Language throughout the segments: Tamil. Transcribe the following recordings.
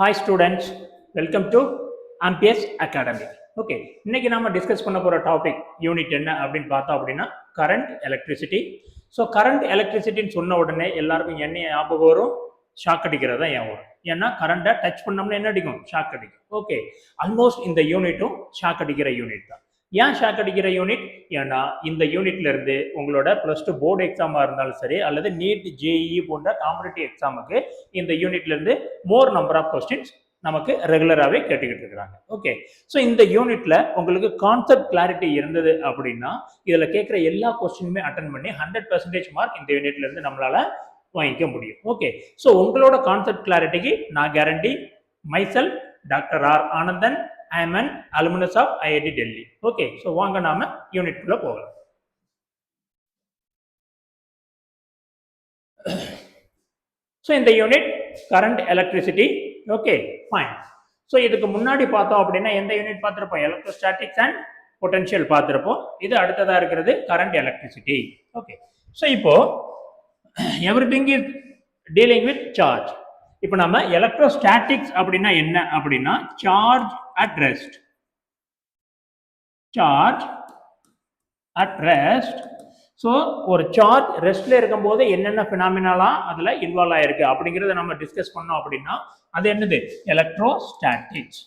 Hi students, welcome to Ampere's Academy. Okay, இன்னைக்கு நாம டிஸ்கஸ் பண்ண போற டாபிக் யூனிட் என்ன அப்படின்னு பார்த்தோம் அப்படின்னா கரண்ட் எலக்ட்ரிசிட்டி. ஸோ கரண்ட் எலக்ட்ரிசிட்டின்னு சொன்ன உடனே எல்லாருக்கும் என்ன ஞாபகம் வரும்? ஷாக் அடிக்கிறது தான் ஏன் வரும். ஏன்னா கரண்ட்டை டச் பண்ணோம்னா என்ன அடிக்கும்? ஷாக் அடிக்கும். ஓகே, ஆல்மோஸ்ட் இந்த யூனிட்டும் ஷாக் அடிக்கிற யூனிட் தான். ஏன் ஷாக் அடிக்கிற யூனிட்? ஏன்னா இந்த யூனிட்ல இருந்து உங்களோட பிளஸ் டூ போர்டு எக்ஸாமா இருந்தாலும் சரி அல்லது நீட் ஜேஇ போன்ற காம்படிட்டிவ் எக்ஸாமுக்கு இந்த யூனிட்ல இருந்து மோர் நம்பர் ஆஃப் கொஸ்டின்ஸ் நமக்கு ரெகுலராகவே கேட்டுக்கிட்டு இருக்கிறாங்க. ஓகே, ஸோ இந்த யூனிட்ல உங்களுக்கு கான்செப்ட் கிளாரிட்டி இருந்தது அப்படின்னா இதுல கேட்குற எல்லா கொஸ்டினுமே அட்டன் பண்ணி 100% மார்க் இந்த யூனிட்ல இருந்து நம்மளால வாங்கிக்க முடியும். ஓகே, ஸோ உங்களோட கான்செப்ட் கிளாரிட்டிக்கு நான் guarantee myself doctor R Anandan, I am an alumnus of IIT Delhi. Okay, so வாங்க நாம யூனிட் குள்ள போகலாம். ஸோ இந்த unit current electricity. Okay, fine. So இதுக்கு முன்னாடி பார்த்தோம் அப்படின்னா எந்த யூனிட் பார்த்துருப்போம்? எலக்ட்ரோஸ்டாட்டிக்ஸ் அண்ட் பொட்டன்ஷியல் பார்த்துருப்போம். இது அடுத்ததா இருக்கிறது கரண்ட் எலக்ட்ரிசிட்டி. ஓகே, ஸோ இப்போ everything is dealing with charge. இப்போ நம்ம எலக்ட்ரோஸ்டாட்டிக்ஸ் அப்படின்னா என்ன அப்படின்னா charge at rest. Charge at rest. So ஒரு சார்ஜ் ரெஸ்ட்ல இருக்கும்போது என்னென்ன பினாமினாலாம் அதுல இன்வால்வ் ஆயிருக்கு அப்படிங்கிறத நம்ம டிஸ்கஸ் பண்ணோம் அப்படின்னா அது என்னது? Electrostatics.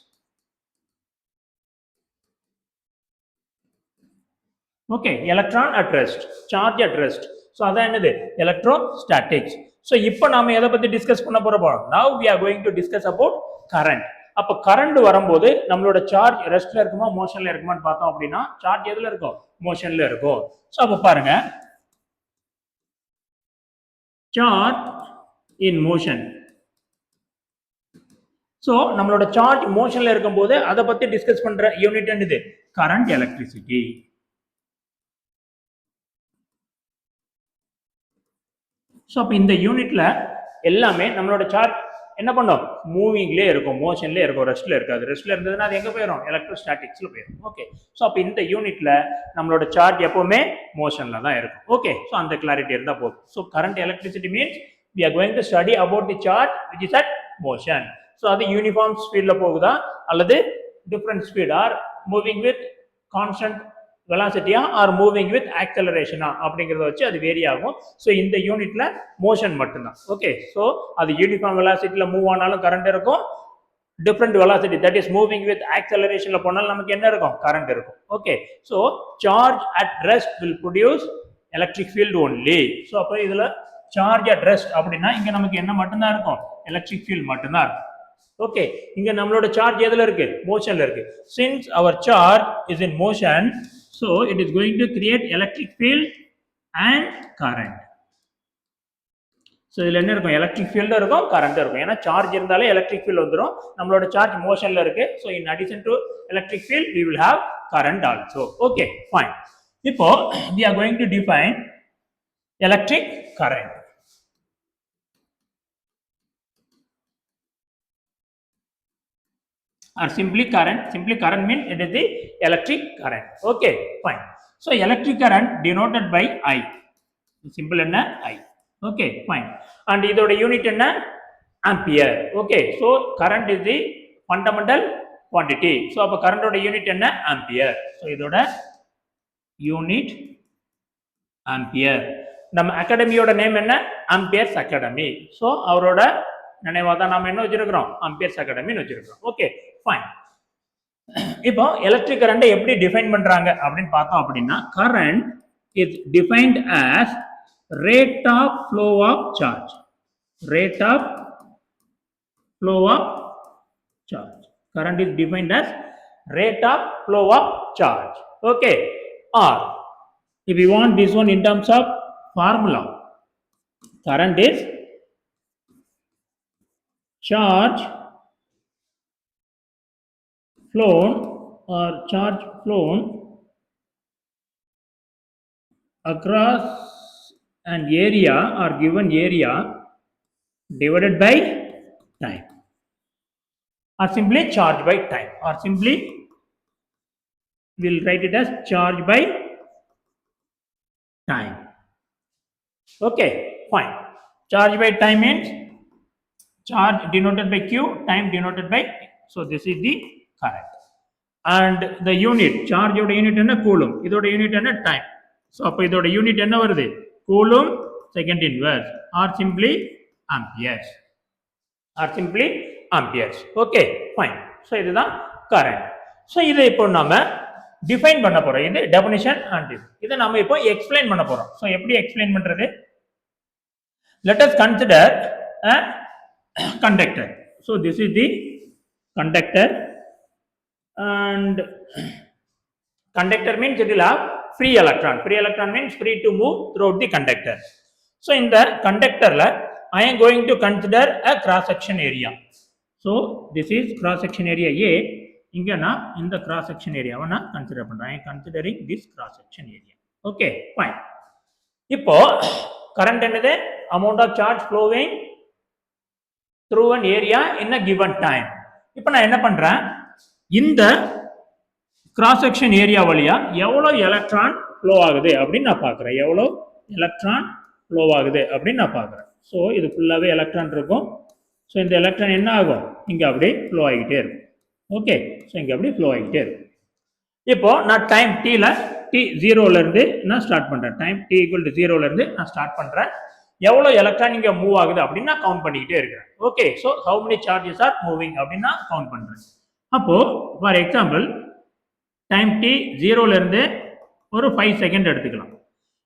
Okay, electron at rest, charge at rest. So அதான் என்னது? எலக்ட்ரோஸ்டாட்டிக்ஸ். ஸோ இப்போ நாம எதை பத்தி டிஸ்கஸ் பண்ண போறோம்? Now we are going to discuss about current. அப்ப கரண்ட் வரும்போது நம்மளோட சார்ஜ் ரெஸ்ட்ல இருக்குமா மோஷன்ல இருக்குமான்னு பார்த்தோம் அப்படின்னா சார்ஜ் எதுல இருக்கும்? மோஷன்ல இருக்கும். ஸோ அப்ப பாருங்க, சார்ஜ் இன் மோஷன். ஸோ நம்மளோட சார்ஜ் மோஷன்ல இருக்கும்போது அதை பத்தி டிஸ்கஸ் பண்ற யூனிட் என்னது? Current electricity. ஸோ அப்ப இந்த யூனிட்ல எல்லாமே நம்மளோட சார்ஜ் என்ன பண்ணோம்? மூவிங்லேயே இருக்கும், மோஷன்லேயே இருக்கும், ரெஸ்ட்ல இருக்காது. ரெஸ்ட்ல இருந்ததுன்னா அது எங்க போயிடும்? எலக்ட்ரோஸ்டாட்டிக்ஸ்ல போயிடும். ஓகே, ஸோ அப்போ இந்த யூனிட்ல நம்மளோட சார்ஜ் எப்பவுமே மோஷன்ல தான் இருக்கும். ஓகே, ஸோ அந்த கிளாரிட்டி இருந்தால் போதும். So current electricity means we are going to study about the charge which is at motion. So அது யூனிஃபார்ம் ஸ்பீட்ல போகுதா அல்லது different speed or moving with constant வெலாசிட்டியா ஆர் மூவிங் வித் ஆக்சலரேஷனா அப்படிங்கிறத வச்சு அது வேரி ஆகும். ஸோ இந்த யூனிட்ல மோஷன் மட்டும்தான். ஓகே, ஸோ அது யூனிஃபார்ம் வெலாசிட்டியில் மூவ் ஆனாலும் கரண்ட் இருக்கும், different velocity that is moving with ஆக்சலரேஷன்ல போனாலும் நமக்கு என்ன இருக்கும்? கரண்ட் இருக்கும். Okay, so charge at rest will produce electric field only. So அப்போ இதுல சார்ஜ் அட் ரெஸ்ட் அப்படின்னா இங்க நமக்கு என்ன மட்டும்தான் இருக்கும்? எலக்ட்ரிக் ஃபீல்ட் மட்டும்தான் இருக்கும். ஓகே, இங்க நம்மளோட சார்ஜ் எதுல இருக்கு? மோஷன்ல இருக்கு. சின்ஸ் அவர் charge is in motion, so it is going to create electric field and current. So இதில் என்ன இருக்கும்? எலக்ட்ரிக் ஃபீல்டும் இருக்கும், கரண்ட் இருக்கும். ஏன்னா சார்ஜ் இருந்தாலே எலக்ட்ரிக் ஃபீல்ட் வந்துடும். நம்மளோட சார்ஜ் மோஷன்ல இருக்கு. So in addition to electric field we will have current also. Okay, fine. இப்போ we are going to define electric current. Or simply current means it is the electric current. Okay, fine. So electric current denoted by I. Simple என்ன? I. Okay, fine. And இதோட யூனிட் என்ன? Ampere. Okay, so current is the fundamental quantity. So அப்ப கரண்டோட யூனிட் என்ன? ஆம்பியர். So இதோட யூனிட் ஆம்பியர். நம்ம அகாடமியோட நேம் என்ன? Ampere's Academy. ஸோ அவரோட நினைவாக தான் நாம என்ன வச்சிருக்கிறோம்? ஆம்பியர்ஸ் அகாடமின்னு வச்சிருக்கிறோம். Okay, fine. இப்போ எலக்ட்ரிக் கரண்ட் எப்படி டிஃபைன் பண்றாங்க அப்படின்னு பார்த்தோம் அப்படின்னா current is defined as rate of flow of charge. Rate of flow of charge. Current is defined as rate of flow of charge. Okay, or if you want this one in terms of formula, current is charge flown or charge flown across an area or given area divided by time, or simply charge by time, or simply we'll write it as charge by time. Okay, fine. Charge by time means charge denoted by Q, time denoted by T. So this is the current. And the unit, charge oda unit enna coulomb, idoda unit enna time. So appo idoda unit enna varudhu, coulomb second inverse or simply amperes, okay fine. So இதுதான் current. So இதை இப்போ நாம define பண்ண போறோம். இது definition and இதை நாம இப்போ explain பண்ண போறோம். So எப்படி explain பண்றது? Let us consider a conductor. So this is the conductor, and conductor means it will have free electron. Free electron means free to move throughout the conductor. So in the conductor I am going to consider a cross section area. So this is cross section area A. Inga na in the cross section area na consider pandra. I am considering this cross section area. Okay, fine. Ipo current enadhu, amount of charge flowing through an area in a given time. Ipo na enna pandren, இந்த cross section area வழியா எவ்வளவு எலக்ட்ரான் flow ஆகுது அப்படின்னு நான் பார்க்குறேன். எவ்வளோ எலக்ட்ரான் flow ஆகுது அப்படின்னு நான் பார்க்குறேன். ஸோ இது ஃபுல்லாகவே எலக்ட்ரான் இருக்கும். ஸோ இந்த எலக்ட்ரான் என்ன ஆகும், இங்கே அப்படியே ஃப்ளோ ஆகிட்டே இருக்கும். ஓகே, ஸோ இங்கே அப்படியே ஃப்ளோ ஆகிட்டே இருக்கும். இப்போ நான் டைம் டீல T0லேருந்து நான் ஸ்டார்ட் பண்ணுறேன். டைம் T = 0லேருந்து நான் ஸ்டார்ட் பண்ணுறேன். எவ்வளோ எலக்ட்ரான் இங்கே மூவ் ஆகுது அப்படின்னு நான் கவுண்ட் பண்ணிக்கிட்டே இருக்கிறேன். Okay, so how many charges are moving அப்படின்னு நான் கவுண்ட் பண்ணுறேன். அப்போ ஃபார் எக்ஸாம்பிள் டைம் T0லேருந்து ஒரு 5 செகண்ட் எடுத்துக்கலாம்.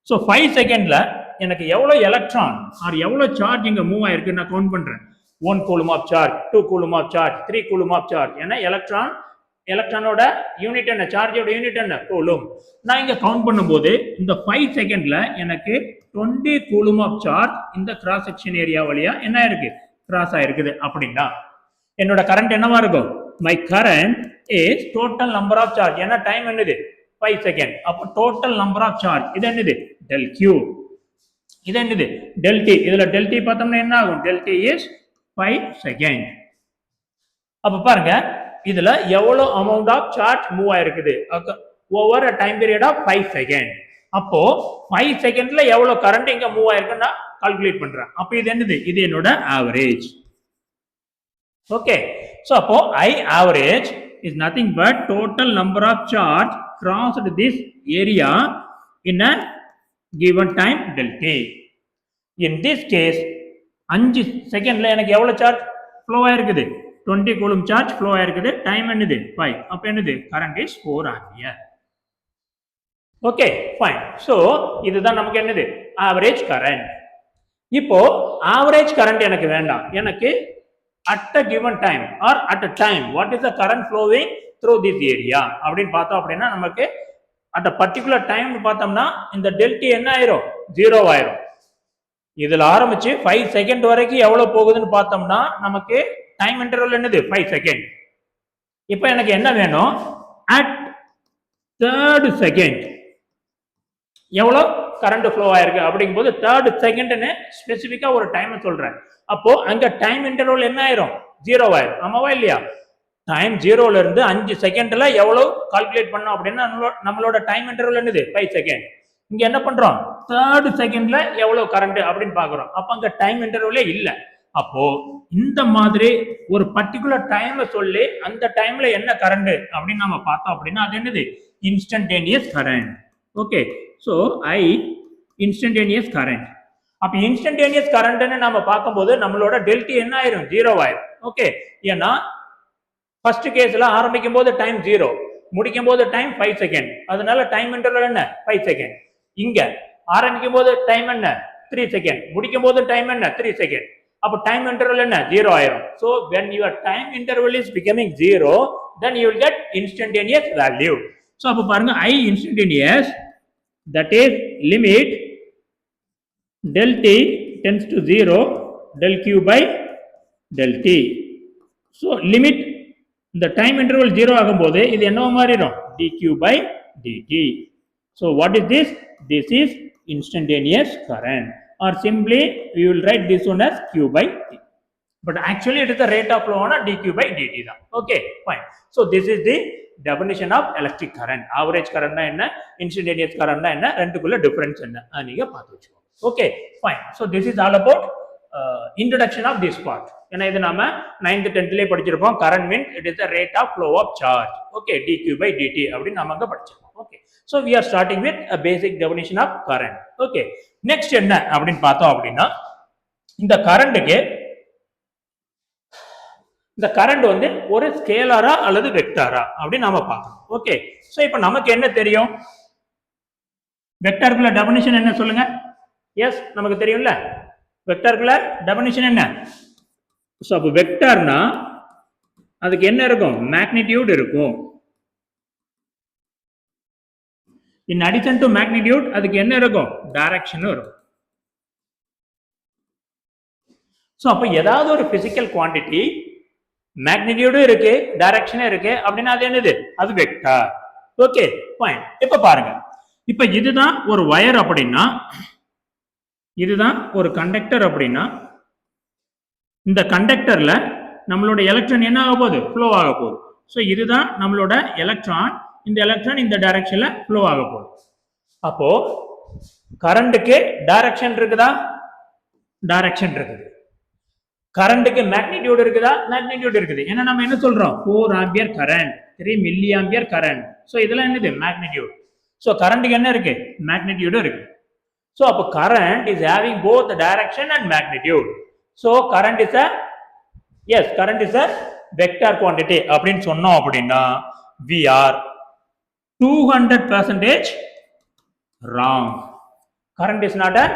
ஸோ 5 செகண்டில் எனக்கு எவ்வளோ எலக்ட்ரான் ஆர் எவ்வளோ சார்ஜ் இங்கே மூவ் ஆகிருக்கு நான் கவுண்ட் பண்ணுறேன். 1 coulomb of charge, 2 coulomb of charge, 3 coulomb of charge. ஏன்னா எலக்ட்ரானோட யூனிட் என்ன, சார்ஜோட யூனிட் என்ன, கூலும். நான் இங்கே கவுண்ட் பண்ணும்போது இந்த 5 செகண்டில் எனக்கு 20 கூலும் ஆஃப் சார்ஜ் இந்த கிராஸ் செக்ஷன் ஏரியா வழியா என்ன இருக்கு, கிராஸ் ஆயிருக்குது. அப்படின்னா என்னோட கரண்ட் என்னவா இருக்கும், my current is total number of charge. ஏன்னா டைம் என்னது 5 செகண்ட். அப்போ டோட்டல் நம்பர் ஆஃப் சார்ஜ் இது என்னது டெல் கியூ, இது என்னது டெல் டி. இதுல டெல் டி பார்த்தோம்னா என்ன ஆகும், டெல் டி இஸ் 5 செகண்ட். அப்ப பாருங்க இதுல எவ்வளவு அமௌண்ட் ஆஃப் சார்ஜ் மூவ் ஆயிருக்குது over a time period of 5 second. அப்போ 5 செகண்ட்ல எவ்வளவு கரண்ட் இங்க மூவ் ஆயிருக்குன்னு கால்குலேட் பண்றேன். அப்ப இது என்னது, இது என்னோட ஆவரேஜ். ஓகே, so அப்போ I average is nothing but total number of charge crossed this area in a given time del t. In this case 5 செகண்ட்ல எனக்கு எவ்வளவு சார்ஜ் ஃப்ளோ ஆயிருக்குது, 20 கூலும் சார்ஜ் ஃப்ளோ ஆயிருக்குது. டைம் என்னது 5. அப்ப என்னது current is 4 ampere. Okay fine. So இதுதான் நமக்கு என்னது ஆவரேஜ் கரண்ட். இப்போ ஆவரேஜ் கரண்ட் எனக்கு வேண்டாம். எனக்கு at a given time or at a time what is the current flowing through this area அப்படின்னு பார்த்தோம். அப்படின்னா நமக்கு at a particular time பார்த்தோம்னா இந்த டெல்டி என்ன ஆயிரும், 0 ஆயிரும். இதுல ஆரம்பிச்சு 5 செகண்ட் வரைக்கும் எவ்வளவு போகுதுன்னு பார்த்தோம்னா நமக்கு டைம் இன்டர்வல் என்னது 5 செகண்ட். இப்போ எனக்கு என்ன வேணும், at 3rd செகண்ட் எவ்வளோ கரண்ட் ஃப்ளோ ஆயிருக்கு அப்படிங்கும்போது 3rd செகண்ட்னு ஸ்பெசிஃபிக்கா ஒரு டைம் சொல்றேன். அப்போ அங்க டைம் இன்டர்வல் என்ன ஆயிரும், 0 ஆயிரும். ஆமாவா இல்லையா? டைம் 0ல இருந்து 5 செகண்ட்ல எவ்வளவு கால்குலேட் பண்ணோம் அப்படின்னா நம்மளோட டைம் இன்டர்வல் என்னது 5 செகண்ட். இங்க என்ன பண்றோம், 3rd செகண்ட்ல எவ்வளவு கரண்ட் அப்படின்னு பாக்குறோம். அப்ப அங்க டைம் இன்டர்வலே இல்ல. அப்போ இந்த மாதிரி ஒரு பர்டிகுலர் டைம் சொல்லி அந்த டைம்ல என்ன கரண்ட் அப்படின்னு நம்ம பார்த்தோம் அப்படின்னா அது என்னது instantaneous current. Okay, so I instantaneous current. அப்ப இன்ஸ்டன்டேனியஸ் கரண்ட்னு நம்ம பார்க்கும்போது நம்மளோட டெல்டி என்ன ஆயிரும், 0 ஆயிரும். ஓகே, ஏன்னா ஃபர்ஸ்ட் கேஸ்ல ஆரம்பிக்கும் போது டைம் 0, முடிக்கும் போது டைம் 5 செகண்ட். அதனால டைம் இன்டர்வல் என்ன 5 செகண்ட். இங்க ஆரம்பிக்கும் போது டைம் என்ன 3 செகண்ட், முடிக்கும் போது டைம் என்ன 3 செகண்ட். அப்ப டைம் இன்டர்வல் என்ன 0 ஆயிரும். So when your time interval is becoming 0, then you will get instantaneous value. So அப்ப பாருங்க I instantaneous, that is limit del t tends to 0 del q by del t. So limit the time interval 0 ஆகும்போது இது என்னவா மாறிடும், dq by dt. So what is this? This is instantaneous current, or simply we will write this one as q by t. But actually it is the rate of flow on dq by dt தான். Okay, fine. So this is the definition of electric current. Average current na enna, instantaneous current na enna, ரெண்டுக்குள்ள difference enna நீங்க பார்த்து வச்சுக்கோங்க. Okay, fine. So this is all about introduction of this part. ஏன்னா இது நாம 9th 10thலயே படிச்சிருப்போம். current means it is the rate of flow of charge. Okay, dq by dt அப்படின்னு நாம அங்க படிச்சிருப்போம். Okay, so we are starting with a basic definition of current. Okay, next என்ன அப்படின்னு பார்த்தோம் அப்படின்னா இந்த கரண்ட்டுக்கு இந்த கரண்ட் வந்து ஒரு ஸ்கேலாரா அல்லது வெக்டாரா அப்படின்னு நாம பார்க்கணும். ஓகே, சோ இப்போ நமக்கு என்ன தெரியும்? வெக்டாருக்குள்ள டெஃபினிஷன் என்ன சொல்லுங்க? எஸ், நமக்கு தெரியும்ல. வெக்டாருக்குள்ள டெஃபினிஷன் என்ன? சோ அப்ப வெக்டார்னா அதுக்கு என்ன இருக்கும்? மேக்னிடியூட் இருக்கும். இன் அடிஷன் டு மேக்னிடியூட் அதுக்கு என்ன இருக்கும்? டைரக்ஷனும் இருக்கும். சோ அப்ப ஏதாவது ஒரு பிசிக்கல் குவாண்டிட்டி மேக்னிடியூடும் இருக்கு, டைரக்ஷனும் இருக்கு அப்படின்னா அது என்னது? அது வெக்டார். Okay, fine. இப்ப பாருங்க, இப்ப இதுதான் ஒரு வயர் அப்படின்னா, இதுதான் ஒரு கண்டக்டர் அப்படின்னா, இந்த கண்டக்டர்ல நம்மளோட எலக்ட்ரான் என்ன ஆக போகுது? ஃப்ளோ ஆக போகுது. ஸோ இதுதான் நம்மளோட எலக்ட்ரான். இந்த எலக்ட்ரான் இந்த டைரக்ஷன்ல ஃப்ளோ ஆக போகுது. அப்போ கரண்ட்டுக்கு டைரக்ஷன் இருக்குதா? டைரக்ஷன் இருக்குது. கரண்ட்டுக்கு மேக்னிடியூட் இருக்குதா? மேக்னிடியூட் இருக்குது. ஏன்னா நம்ம என்ன சொல்றோம்? 4 ampere current, 3 milli ampere current. So இதெல்லாம் என்னது? மேக்னிடியூட். ஸோ கரண்ட்டுக்கு என்ன இருக்கு? மேக்னிடியூடும் இருக்கு. ஸோ அப்போ current is having both direction and magnitude. So current is current is a vector quantity அப்படின்னு சொன்னோம் அப்படின்னா we are 200% wrong. Current is not a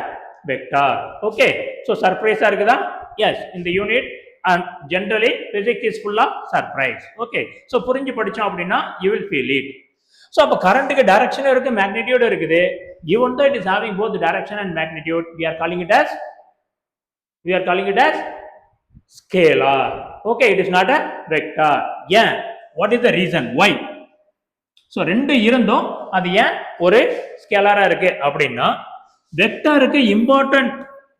vector. Okay, so surprise இருக்குதா? Yes, in the unit and generally physics is full of surprise. Okay, so புரிஞ்சு படிச்சோம் அப்படின்னா you will feel it. So அப்ப கரண்ட்டுக்கு டைரக்ஷன் இருக்கு, மேக்னிடியூட் இருக்குது. Even though it is having both direction and magnitude, we are calling it as scalar. Okay, it is not a vector. Yeah, what is the reason? Why? So ரெண்டு இருந்தும் அது ஏன் ஒரு ஸ்கேலாரா இருக்கு அப்படின்னா, வெக்டாருக்கு important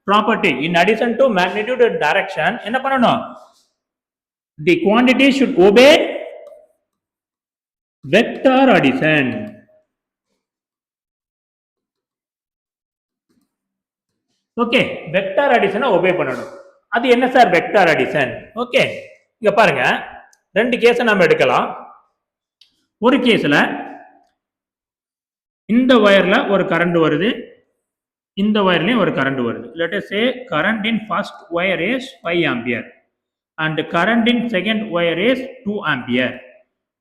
property in addition to magnitude and direction என்ன பண்ணணும்? The quantity should obey vector addition. Okay, vector அடிஷனை ஒபே பண்ணணும். அது என்ன சார் வெக்டார் அடிஷன்? ஓகே, இங்க பாருங்க, ரெண்டு கேஸை நம்ம எடுக்கலாம். ஒரு கேஸ்ல இந்த வயர்ல ஒரு கரண்ட் வருது, இந்த வயர்லயும் ஒரு கரண்ட் வருது. Let us say current in first wire is 5 ampere and current in second wire is 2 ampere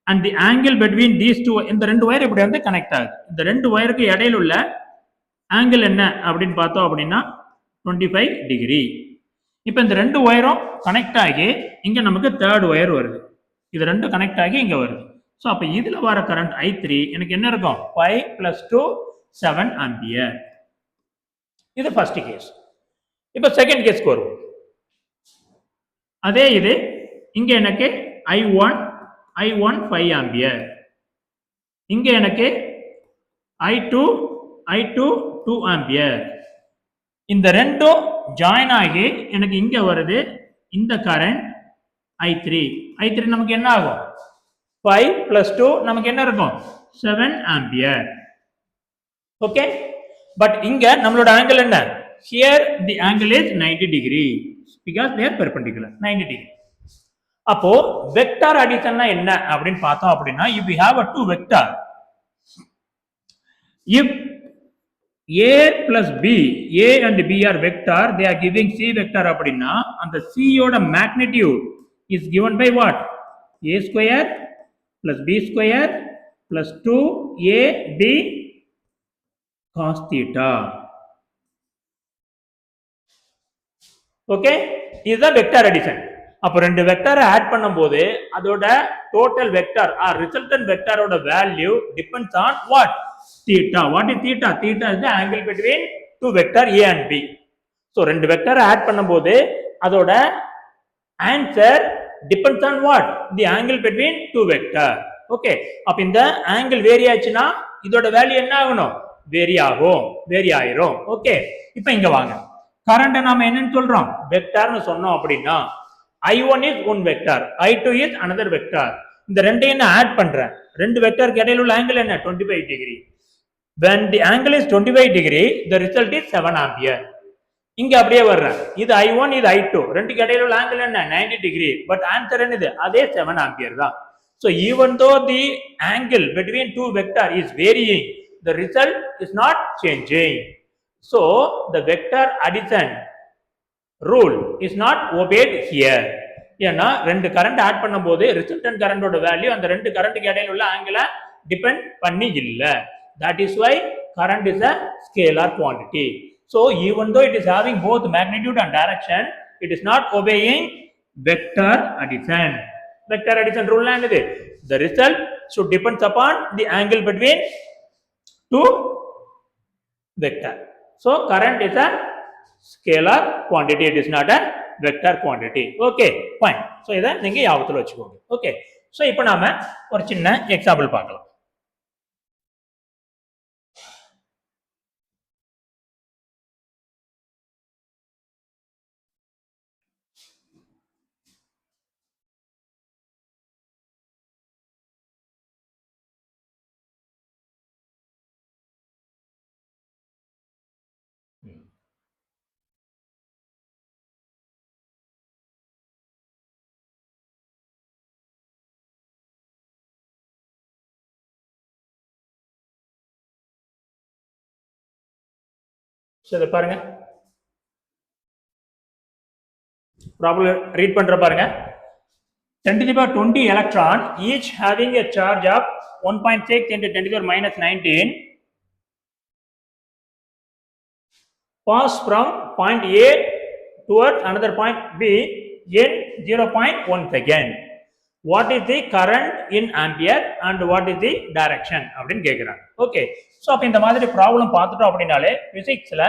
and the angle between these two, இந்த ரெண்டு வயர் இப்படி வந்து கனெக்ட் ஆகுது. இந்த ரெண்டு வயருக்கு இடையில உள்ள ஆங்கிள் என்ன அப்படின்னு பார்த்தோம் அப்படின்னா 25 டிகிரி. இப்போ இந்த ரெண்டு வயரும் கனெக்ட் ஆகி இங்க நமக்கு தேர்ட் வயர் வருது. இது ரெண்டும் கனெக்ட் ஆகி இங்க வருது. ஸோ அப்போ இதுல வர கரண்ட் I3 எனக்கு என்ன இருக்கும்? 5 + 2 7 ஆம்பியர். இது ஃபர்ஸ்ட் கேஸ். இப்போ செகண்ட் கேஸ்க்கு வருவோம். அதே இது இங்க எனக்கு I1 5 ஆம்பியர், இங்க எனக்கு I2 2 ஆம்பியர். இந்த ரெண்டும் ஜாயின் ஆகி எனக்கு இங்க வருது இந்த கரண்ட் I3 நமக்கு என்ன ஆகும்? 5 + 2 நமக்கு என்ன இருக்கும்? 7 ஆம்பியர். ஓகே, பட் இங்க நம்மளோட ஆங்கிள் என்ன? Here the angle is 90 degree because they are perpendicular 90 degree. அப்போ வெக்டார் அடிஷன்னா என்ன அப்படின்னு பார்த்தோம் அப்படின்னா, if we have a two vector, if A plus B, A and B are vector, they are giving C vector அப்படின்னா அந்த C யோட magnitude is given by what? A square plus B square plus 2AB cos theta. Okay, இதுதான் வெக்டார் அடிஷன். அப்போ ரெண்டு வெக்டாரை ஆட் பண்ணும்போது அதோட டோட்டல் வெக்டார் ஆர் ரிசல்டன்ட் வெக்டாரோட value depends on what? theta. What is theta? Theta is the angle between two vector A and B. So ரெண்டு வெக்டாரை ஆட் பண்ணும்போது அதோட answer depends on what? The angle between two vector. Okay, அப்ப இந்த ஆங்கிள் வேரி ஆச்சுன்னா இதோட வேல்யூ என்ன ஆகணும்? வேரி ஆயிரும். ஓகே, இப்போ இங்க வாங்க, கரண்ட் நாம என்னன்னு சொல்றோம்? வெக்டார்னு சொன்னோம் அப்படின்னா I1 is one vector, I2 is another vector. இந்த ரெண்டையும் நான் ஆட் பண்றேன். ரெண்டு வெக்டாருக்கு இடையில உள்ள ஆங்கிள் என்ன? 25 degree. When the angle is 25 degree, the result is 7 ampere. இங்க அப்படியே வர்றேன். இது I1 இது I2 ரெண்டுக்கு இடையில உள்ள ஆங்கிள் என்ன 90 டிகிரி. பட் ஆன்சர் என்னது அதே 7 ஆம்பியர் தான். So even though the angle between two vector is varying, the result is not changing. So the vector addition rule is not obeyed here. ஏன்னா ரெண்டு கரண்ட் ஆட் பண்ணும்போது ரிசல்டன்ட் கரண்டோட வேல்யூ அந்த ரெண்டு கரண்ட்டுக்கு இடையில உள்ள ஆங்கிளை டிபெண்ட் பண்ணி இல்ல. That is why current is a scalar quantity. So even though it is having both magnitude and direction, it is not obeying vector addition. Vector addition rule என்னது? The result should depends upon the angle between two vector. So current is a scalar quantity, it is not a vector quantity. Okay, fine. So இதை நீங்க ஞாபகத்துல வச்சுக்கோங்க. Okay. So இப்போ நாம ஒரு சின்ன எக்ஸாம்பிள் பார்க்கலாம். So இதை பாருங்க, ப்ராப்ளம் ரீட் பண்ற பாருங்க. 10 to the power 20 electron each having a charge of 1.6 into 10 to the power minus 19 pass from point A towards another point B in 0.1 second. What is the current in ampere and what is the direction அப்படின்னு கேட்குறாங்க. ஓகே, ஸோ அப்போ இந்த மாதிரி ப்ராப்ளம் பார்த்துட்டோம் அப்படின்னாலே ஃபிசிக்ஸில்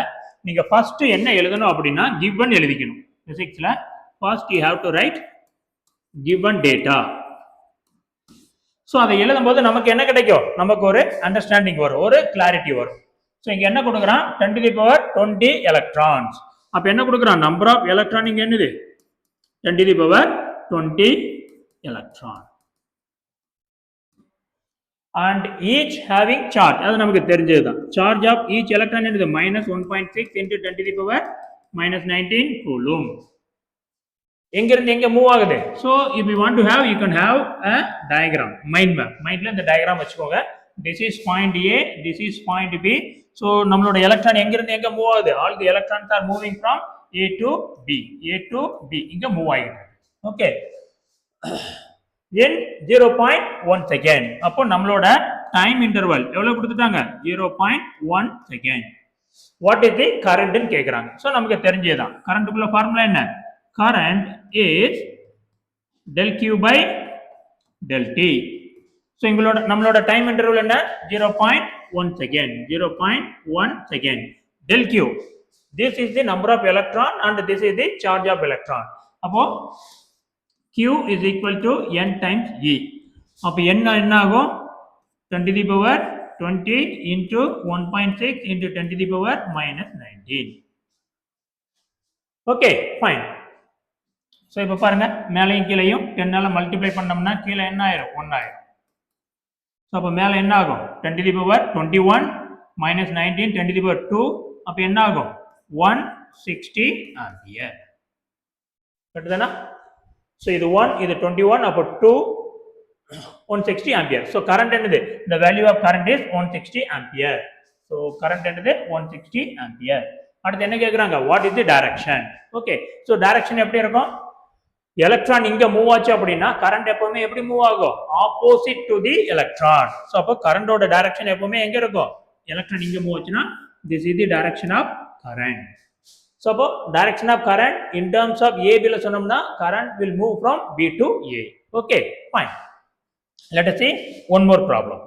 நீங்கள் ஃபர்ஸ்ட் என்ன எழுதணும் அப்படின்னா கிவன் எழுதிக்கணும். ஃபிசிக்ஸில் first you have to write given data. So அதை எழுதும் போது நமக்கு என்ன கிடைக்கும், நமக்கு ஒரு அண்டர்ஸ்டாண்டிங் வரும், ஒரு கிளாரிட்டி வரும். ஸோ இங்க என்ன கொடுக்குறான் 10 to the power 20 electrons. அப்ப என்ன கொடுக்குறான் நம்பர் ஆஃப் எலக்ட்ரான் இங்க என்னது 10 to the power 20 electron and each having charge. அது நமக்கு தெரிஞ்சதுதான். Charge of each electron என்னது minus 1.6 into 10 to the power minus 19 coulomb. எங்கிருந்து எங்க மூவ் ஆகுது. So if you want to have you can have a diagram, mind map. மைண்ட்ல இந்த டயக்ராம் வச்சுக்கோங்க. This is point A, this is point B. So நம்மளோட எலக்ட்ரான் எங்கிருந்து எங்க மூவ் ஆகுது, all the electrons are moving from A to B, A to B இங்க மூவ் ஆகிட்டு. Okay, in 0.1 second. அப்போ நம்மளோட டைம் இன்டர்வல் எவ்வளவு கொடுத்துட்டாங்க 0.1 செகண்ட். வாட் இஸ் தி கரண்ட்னு கேட்குறாங்க. ஸோ நமக்கு தெரிஞ்சதுதான். கரண்ட்டுக்குள்ள ஃபார்முலா என்ன, current is del q by del t. so எங்களோட நம்மளோட டைம் இன்டர்வல் என்ன 0.1 second, 0.1 second. del q, this is the number of electron and this is the charge of electron. அப்போ q is equal to n times e. அப்போ என்ன ஆகும் 10 to the power 20 into 1.6 into 10 to the power minus 19. Okay, fine. So இப்போ பாருங்க, மேலையும் கீழையும் 10 மல்டிப்ளை பண்ணோம்னா கீழே என்ன ஆயிரும் 1 ஆயிரும். ஸோ அப்போ மேலே என்ன ஆகும் 10 to the power 21 minus 19 10 to the power 2. அப்போ என்ன ஆகும் 160 ஆம்பியர். கரெக்டுதானா? ஸோ இது 1, இது 21, அப்போ 2 160 ஆம்பியர். ஸோ கரண்ட் என்னது, the value of current is 160 ampere. So current என்னது 160 ஆம்பியர். அடுத்து என்ன கேட்குறாங்க, what is the direction. Okay, so direction எப்படி இருக்கும், எலக்ட்ரான் இங்க மூவ் ஆச்சு அப்படின்னா கரண்ட் எப்பவுமே எப்படி மூவ் ஆகும், opposite to the electron. So அப்போ கரண்டோட டைரக்ஷன் எப்பவுமே எங்க இருக்கும், எலக்ட்ரான் இங்க மூவ் ஆச்சுன்னா this is the direction of current. So அப்போ direction of current in terms of A பில சொன்னோம்னா current will move from B to A. Okay, fine. Let us see one more problem.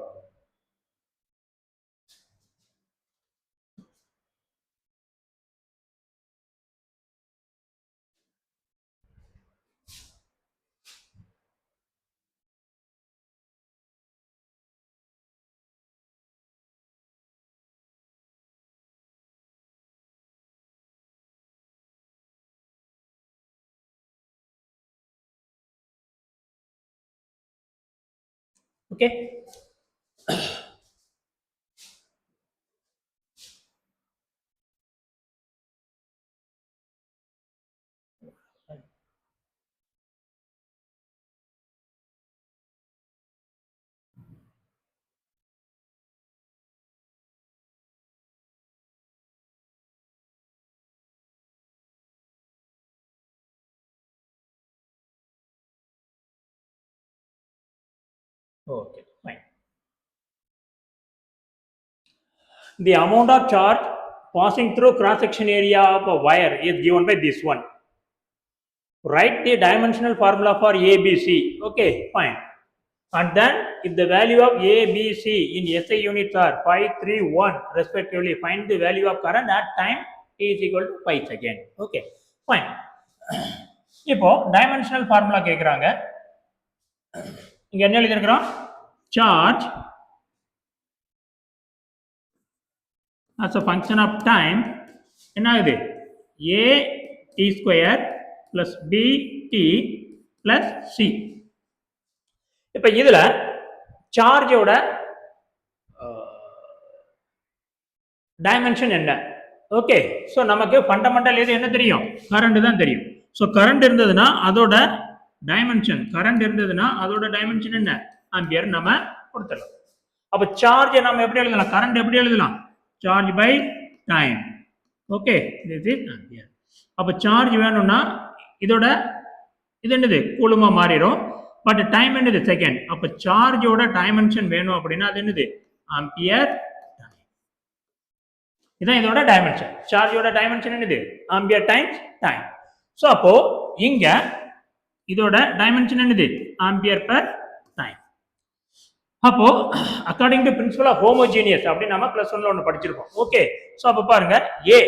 Okay, Okay, fine. The amount of charge passing through cross-section area of a wire is given by this one. Write the dimensional formula for ABC. Okay, fine. And then if the value of A, B, C in SI units are 5, 3, 1 respectively, find the value of current at time t is equal to 5 seconds. Okay, fine. இப்போ டைமென்ஷனல் ஃபார்முலா கேட்குறாங்க. இங்க என்ன எழுதியிருக்கிறோம்? Charge as a function of time என்ன ஆகுது? A t square plus B t plus C. இப்போ இதுல சார்ஜோட டைமென்ஷன் என்ன? ஓகே, ஸோ நமக்கு ஃபண்டமெண்டல் இது என்ன தெரியும்? கரண்ட் தான் தெரியும். ஸோ கரண்ட் இருந்ததுன்னா அதோட டைமென்ஷன் என்ன? ஆம்பியர் நம்ம கொடுத்துடலாம். அப்போ சார்ஜ் நம்ம எப்படி எழுதலாம்? கரண்ட் எப்படி எழுதலாம்? Charge by time. Okay, this is ampere. அப்போ சார்ஜ் வேணும்னா இதோட இது என்னது? கூலுமா மாறிடும். பட் டைம் என்னது? செகண்ட். அப்போ சார்ஜோட டைமென்ஷன் வேணும் அப்படின்னா அது என்னது? ஆம்பியர். இதான் இதோட டைமென்ஷன். சார்ஜோட டைமென்ஷன் என்னது? Ampere times time. ஸோ அப்போ இங்க இதோட டைமென்ஷன் என்னது? Ampere per time. அப்போ according to principle of homogeneous அப்படி நம்ம +1ல ஒன்று படிச்சிருக்கோம். ஓகே, ஸோ அப்போ பாருங்க ஏ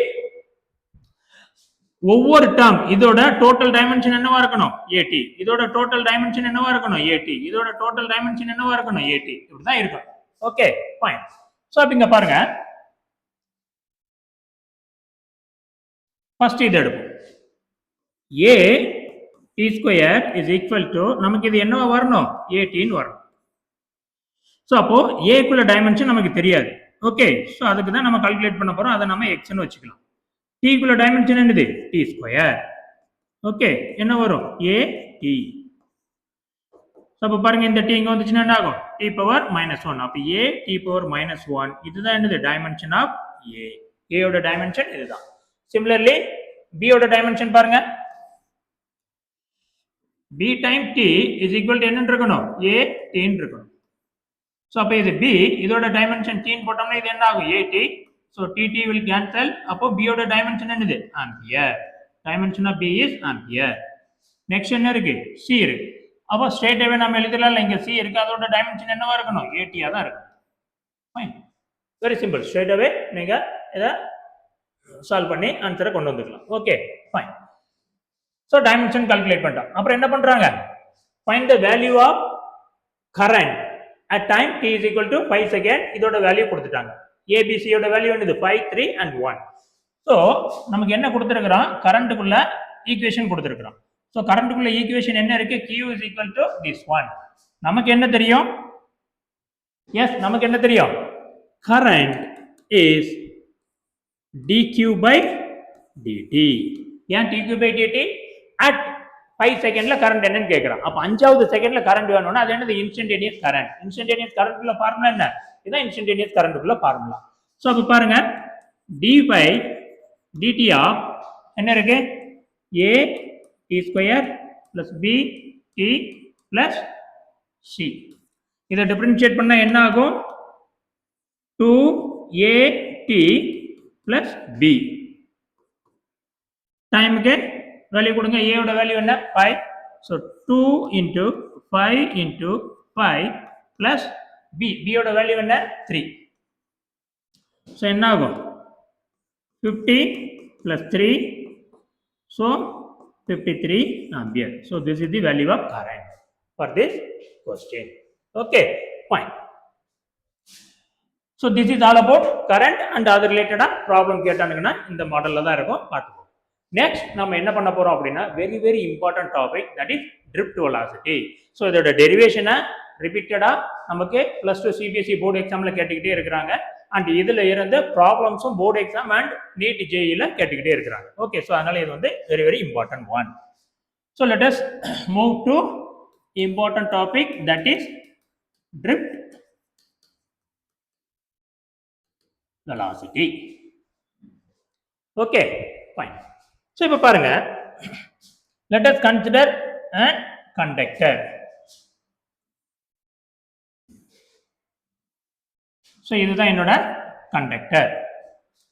ஒவ்வொரு டேர்ம் இதோட டோட்டல் டைமென்ஷன் என்னவா இருக்கணும்? ஏடி. இதோட டோட்டல் டைமென்ஷன் என்னவா இருக்கணும்? ஏடி. இதோட டோட்டல் டைமென்ஷன் என்னவா இருக்கணும்? ஏடி. இப்படிதான் இருக்கணும். Okay, fine. ஸோ அப்ப இங்க பாருங்க, ஃபர்ஸ்ட் இது எடுப்போம். A T square is equal to நமக்கு இது என்னவா வரணும்? ஏடின்னு வரணும். ஸோ அப்போ ஏக்குள்ள டைமென்ஷன் நமக்கு தெரியாது. ஓகே, ஸோ அதுக்கு தான் நம்ம கால்குலேட் பண்ண போறோம். அதை நம்ம எக்ஸ்னு வச்சுக்கலாம். டீக்குள்ள டைமென்ஷன் என்னது? T square. ஓகே, என்ன வரும்? A T. அப்போ பாருங்க இந்த டி இங்க வந்துச்சுன்னா என்ன ஆகும்? T power -1. அப்போ ஏ டி பவர் -1 இதுதான் என்னது? Dimension of A. ஏயோட டைமென்ஷன் இதுதான். சிமிலர்லி b ஓட டைமென்ஷன் பாருங்க. b time t is equal to என்ன இருக்கணும்? a t ன்னு இருக்கணும். சோ அப்ப இது b, இதோட டைமென்ஷன் t ன்னு போட்டோம்னா இது என்ன ஆகும்? a t. So tt will cancel. அப்போ b ஓட டைமென்ஷன் என்னது? Ampere. Dimension of b is ampere. Next என்ன இருக்கு? c இருக்கு. அப்போ ஸ்ட்ரைட் அவே நாம எழுதலாம். இங்க c இருக்கு, அதோட டைமென்ஷன் என்னவா இருக்கணும்? at ஆ தான் இருக்கும். Fine, very simple. Straight away நீங்க இத சால்வ் பண்ணி ஆன்சரை கொண்டு வந்துக்கலாம். Okay, fine. So dimension calculate பண்ணிட்டோம். அப்புறம் என்ன பண்றாங்க? Find the value of current at time t is equal to 5 second. இதோட வேல்யூ கொடுத்துட்டாங்க. ஏபிசியோட வேல்யூ என்னது? 5, 3 and 1. ஸோ நமக்கு என்ன கொடுத்துருக்குறோம்? கரண்ட்டுக்குள்ள ஈக்குவேஷன் கொடுத்துருக்குறோம். ஸோ கரண்ட்டுக்குள்ள ஈக்குவேஷன் என்ன இருக்கு? Q is equal to this one. நமக்கு என்ன தெரியும்? எஸ், நமக்கு என்ன தெரியும்? Current is dq by dt. ஏன் dq by dt? at 5 செகண்ட்ல கரண்ட் என்னன்னு கேக்குறான். அப்ப 5வது செகண்ட்ல கரண்ட் வேணும்னா அது என்னது? Instantaneous current. இன்ஸ்டன்டேனியஸ் கரண்ட்ல ஃபார்முலா என்ன? இதான் இன்ஸ்டன்டேனியஸ் கரண்ட்ல ஃபார்முலா. சோ அப்ப பாருங்க d by dt ஆஃப் என்ன இருக்கு? a t square plus b t plus c. இத டிஃபரன்ஷியேட் பண்ணா என்ன ஆகும்? 2at plus b. டைமுக்கு வேல்யூ கொடுங்க. a ஓட வேல்யூ என்ன? 5. so 2 into 5 into 5 plus b. b ஓட வேல்யூ என்ன? 3. so என்ன ஆகும்? 50 plus 3, so 53 ampere. so this is the value of current for this question. Okay, fine. so this is all about current and other related problem கேட்டானுங்கன்னா இந்த மாடல்ல தான் இருக்கும். பார்த்துக்கோ. நெக்ஸ்ட் நம்ம என்ன பண்ண போறோம் அப்படின்னா very very important topic, that is drift velocity. So இதோட டெரிவேஷனை ரிப்பீட்டடா நமக்கு +2 சிபிஎஸ்இ போர்டு எக்ஸாம்ல கேட்டுக்கிட்டே இருக்கிறாங்க. அண்ட் இதுல இருந்து ப்ராப்ளம்ஸும் போர்டு எக்ஸாம் அண்ட் நீட் ஜேஇல கேட்டுக்கிட்டே இருக்கிறாங்க. ஓகே, ஸோ அதனால இது வந்து very very important one. So let us move to important topic, that is drift velocity. Okay, fine. So இப்ப பாருங்க, let us consider a conductor. So இதுதான் என்னோட கண்டக்டர்.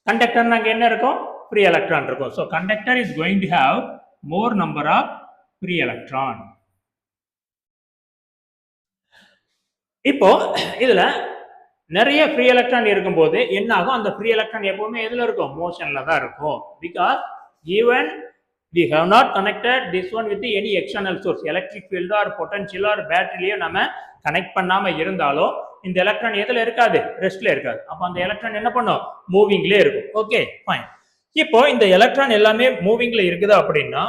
கண்டக்டர் அங்கே என்ன இருக்கும்? ஃப்ரீ எலக்ட்ரான் இருக்கும். So conductor is going to have more number of free electron. இப்போ இதுல நிறைய ஃப்ரீ எலக்ட்ரான் இருக்கும்போது என்ன ஆகும்? அந்த ஃப்ரீ எலக்ட்ரான் எப்பவுமே எதுல இருக்கும்? மோஷன்ல தான் இருக்கும். Because even we have not connected this one with any external source, electric field or potential or battery நம்ம கனெக்ட் பண்ணாம இருந்தாலும் இந்த எலக்ட்ரான் எதுல இருக்காது? ரெஸ்ட்ல இருக்காது. அப்ப அந்த எலக்ட்ரான் என்ன பண்ணும்? மூவிங்ல இருக்கும். Okay fine. இப்போ இந்த எலக்ட்ரான் எல்லாமே மூவிங்ல இருக்குதா அப்படின்னா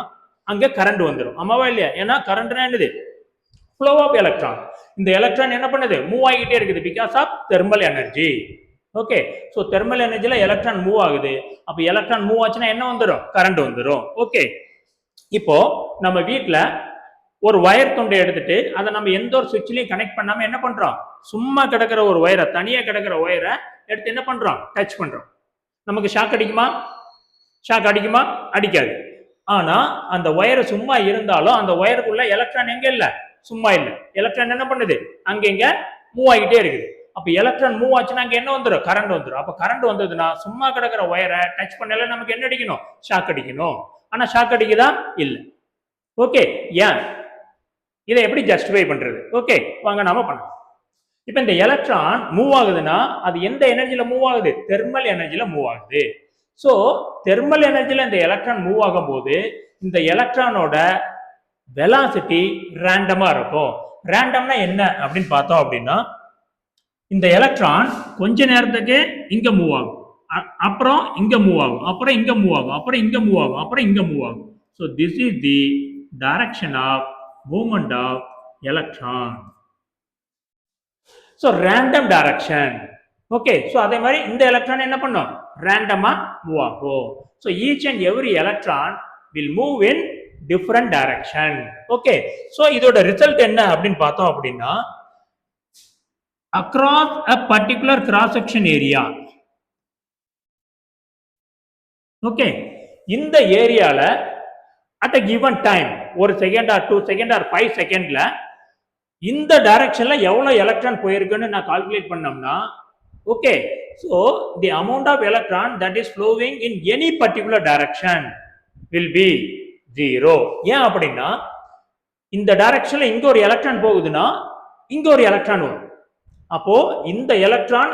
அங்க கரண்ட் வந்துடும். ஆமாவா இல்லையா? ஏன்னா கரண்ட்னா என்னது? Flow of electron. இந்த எலக்ட்ரான் என்ன பண்ணுது? மூவ் ஆகிட்டே இருக்குது because of thermal energy. Okay, so thermal எனர்ஜில எலக்ட்ரான் மூவ் ஆகுது. அப்போ எலக்ட்ரான் மூவ் ஆச்சுன்னா என்ன வந்துடும்? கரண்ட் வந்துடும். ஓகே, இப்போ நம்ம வீட்டில் ஒரு வயர் துண்டை எடுத்துட்டு அதை நம்ம எந்த ஒரு சுவிட்ச்லையும் கனெக்ட் பண்ணாம என்ன பண்றோம்? சும்மா கிடக்கிற ஒரு வயரை, தனியா கிடக்கிற வயரை எடுத்து என்ன பண்றோம்? டச் பண்றோம். நமக்கு ஷாக் அடிக்குமா? ஷாக் அடிக்குமா? அடிக்காது. ஆனா அந்த வயர் சும்மா இருந்தாலும் அந்த வயருக்குள்ள எலக்ட்ரான் எங்க இல்லை? சும்மா இல்லை. எலக்ட்ரான் என்ன பண்ணுது? அங்க இங்க மூவ் ஆகிட்டே இருக்குது. அப்ப எலக்ட்ரான் மூவ் ஆச்சுன்னா அங்க என்ன வந்துடும்? கரண்ட் வந்துடும். அப்ப கரண்ட் வந்ததுன்னா சும்மா கிடக்கிற வயரை டச் பண்ணல நமக்கு என்ன அடிக்கணும்? ஷாக் அடிக்கணும். ஆனா ஷாக் அடிக்குதா? இல்லை. ஓகே, ஏன்? இதை எப்படி ஜஸ்டிஃபை பண்றது? ஓகே, வாங்க நாம பண்ணலாம். இப்ப இந்த எலக்ட்ரான் மூவ் ஆகுதுன்னா அது எந்த எனர்ஜில மூவ் ஆகுது? தெர்மல் எனர்ஜில மூவ் ஆகுது. சோ தெர்மல் எனர்ஜில இந்த எலக்ட்ரான் மூவ் ஆகும் போது இந்த எலக்ட்ரானோட வெலாசிட்டி ரேண்டமா இருக்கும். ரேண்டம்னா என்ன அப்படின்னு பார்த்தோம் அப்படின்னா இந்த எலக்ட்ரான் கொஞ்ச நேரத்துக்கு இங்க மூவ் ஆகும், அப்புறம் இங்க மூவ் ஆகும், அப்புறம் இங்க மூவ் ஆகும், அப்புறம் இங்க மூவ் ஆகும், அப்புறம் இங்க மூவ் ஆகும். So this is the direction of movement of electron. So random direction. Okay, so அதே மாதிரி இந்த எலக்ட்ரான் என்ன பண்ணும்? ரேண்டமா மூவ் ஆகும். So each and every electron will move in different direction. Okay, so இதோட ரிசல்ட் என்ன அப்படின்னு பார்த்தோம் அப்படின்னா across a particular cross section area. Okay, இந்த ஏரியால at a given time ஒரு செகண்ட் ஆர் 2 செகண்ட் ஆர் 5 செகண்ட்ல இந்த டைரக்ஷன்ல எவ்வளவு எலக்ட்ரான் போயிருக்குன்னு நான் கால்குலேட் பண்ணோம்னா okay, so the amount of electron that is flowing in any particular direction will be 0. ஏன் அப்படின்னா இந்த டைரக்ஷன்ல இங்க ஒரு எலக்ட்ரான் போகுதுன்னா இங்க ஒரு எலக்ட்ரான் வரும். அப்போ இந்த எலக்ட்ரான்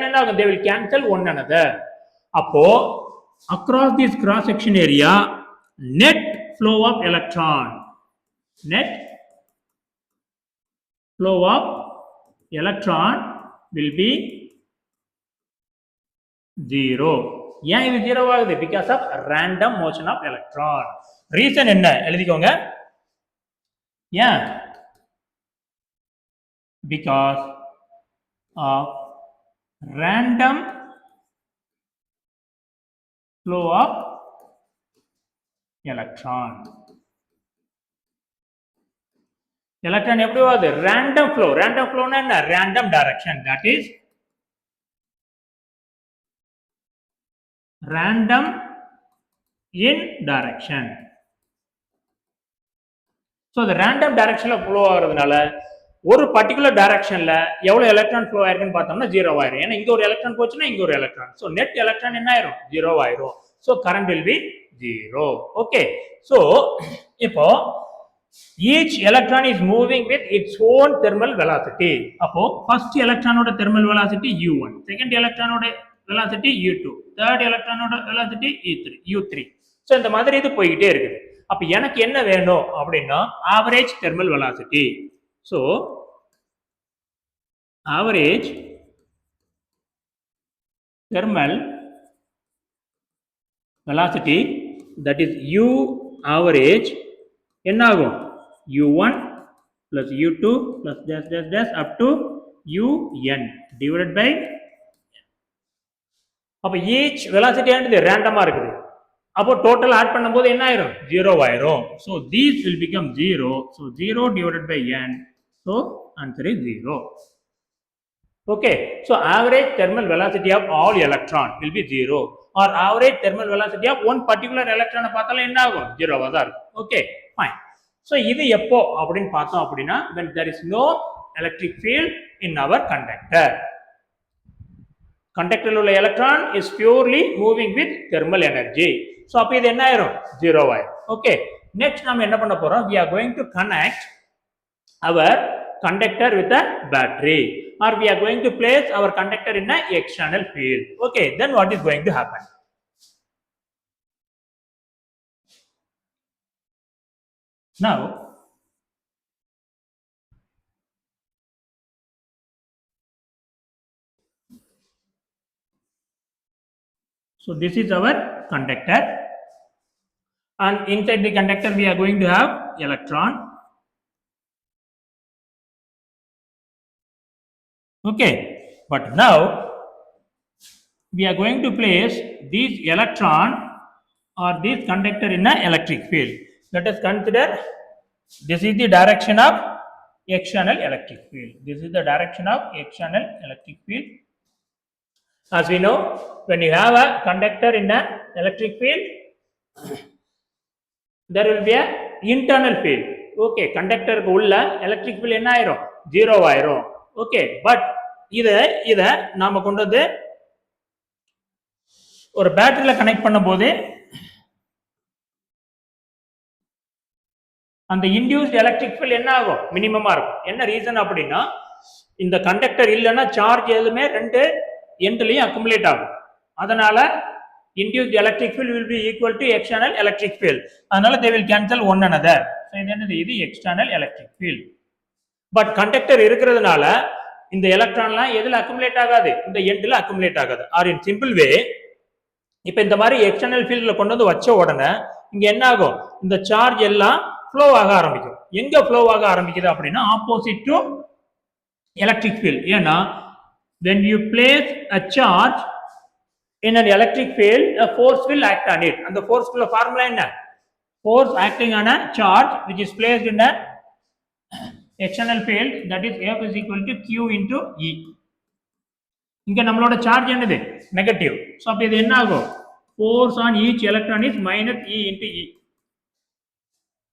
என்ன ஆகும்? they will cancel one another. அப்போ across this cross section area net flow of electron will be 0. ஏன் இது 0 ஆகுது? because of random motion of electron. Reason என்ன எழுதிக்கோங்க. ஏன்? because of random flow of electron. electron எப்படி வருது? random flow. random flow னா என்ன? random direction. that is random in direction. so the random directionல flow ஆகுறதுனால ஒரு பர்டிகுலர் டைரக்ஷன்ல எவ்வளவு எலக்ட்ரான் ஃப்ளோ ஆயிருக்குன்னு பார்த்தோம்னா 0 ஆயிரும். ஏன்னா இங்க ஒரு எலக்ட்ரான் போச்சுன்னா இங்க ஒரு எலக்ட்ரான். ஸோ நெட் எலக்ட்ரான் என்ன ஆயிரும்? 0 ஆயிரும். So current will be 0. Okay, so இப்போ each electron is moving with its own thermal velocity. அப்போ ஃபர்ஸ்ட் எலக்ட்ரானோட தெர்மல் வெலாசிட்டி u1, செகண்ட் எலக்ட்ரானோட வெலாசிட்டி u2, தேர்ட் எலக்ட்ரானோட வெலாசிட்டி u3. ஸோ இந்த மாதிரி இது போய்கிட்டே இருக்குது. அப்ப எனக்கு என்ன வேணும் அப்படின்னா average thermal velocity. So average thermal velocity, that is u average என்ன ஆகும்? u1 plus u2 plus dash up to un divided by. அப்ப each velocity ஆனது ரேண்டமா இருக்குது. அப்போ டோட்டல் ஆட் பண்ணும்போது என்ன ஆயிரும்? 0 ஆயிரும். so these will become 0. so 0 divided by n. So answer is 0. Okay, so average thermal velocity of all electron will be 0, or average thermal velocity of one particular electron பார்த்தாலும் என்ன ஆகும்? 0 வா தான் இருக்கும். Okay, fine. So இது எப்போ அப்படின்னு பார்த்தோம் அப்படின்னா when there is no electric field in our conductor. கண்டக்டரில் உள்ள electron is purely moving with thermal energy. So அப்போ இது என்ன ஆயிரும்? 0 ஆயிரும். ஓகே, நெக்ஸ்ட் நம்ம என்ன பண்ண போறோம்? we are going to connect our conductor with a battery, or we are going to place our conductor in a external field. Okay, then what is going to happen? Now so this is our conductor, and inside the conductor we are going to have electron. Okay, but now we are going to place this electron or this conductor in an electric field. Let us consider this is the direction of external electric field. This is the direction of external electric field. As we know, when you have a conductor in an electric field, there will be a internal field. Okay, conductor க்கு உள்ள electric field என்ன ஆயிரும்? 0 ஆயிரும். ஓகே, பட் இத நாம கொண்டு வந்து ஒரு பேட்டரியில கனெக்ட் பண்ணும்போது அந்த இன்டியூஸ்ட் எலக்ட்ரிக் ஃபீல்ட் என்ன ஆகும்? மினிமமா இருக்கும். என்ன ரீசன் அப்படின்னா, இந்த கண்டக்டர் இல்லைன்னா சார்ஜ் எதுவுமே ரெண்டு எண்ட்லயும் அக்குமுலேட் ஆகும். அதனால induced electric field will be equal to external electric field. அதனால they will cancel one another. So இது என்னது? இது external electric field. But conductor இருக்கிறதுனால இந்த எலக்ட்ரான்லாம் எதுல அக்குமுலேட் ஆகாது? இந்த எண்ட்ல அக்குமுலேட் ஆகாது. ஆர் இன் சிம்பிள் வே, இப்ப இந்த மாதிரி எக்ஸ்டர்னல் ஃபீல்ட்ல கொண்டு வந்து வச்ச உடனே இங்க என்ன ஆகும்? இந்த சார்ஜ் எல்லாம் ஃப்ளோ ஆக ஆரம்பிக்கும். எங்க ஃப்ளோ ஆக ஆரம்பிக்குது அப்படின்னா ஆப்போசிட் டு எலக்ட்ரிக் ஃபீல்ட். ஏன்னா when you place a charge in an electric field, a force will act on it. And the force குள்ள ஃபார்முலா என்ன? Force acting on a charge which is placed in a external field, that is F is equal to Q into E. இங்க நம்மளோட சார்ஜ் என்னது? நெகட்டிவ். சோ அப்ப இது என்ன ஆகும்? Force on each electron is minus E into E.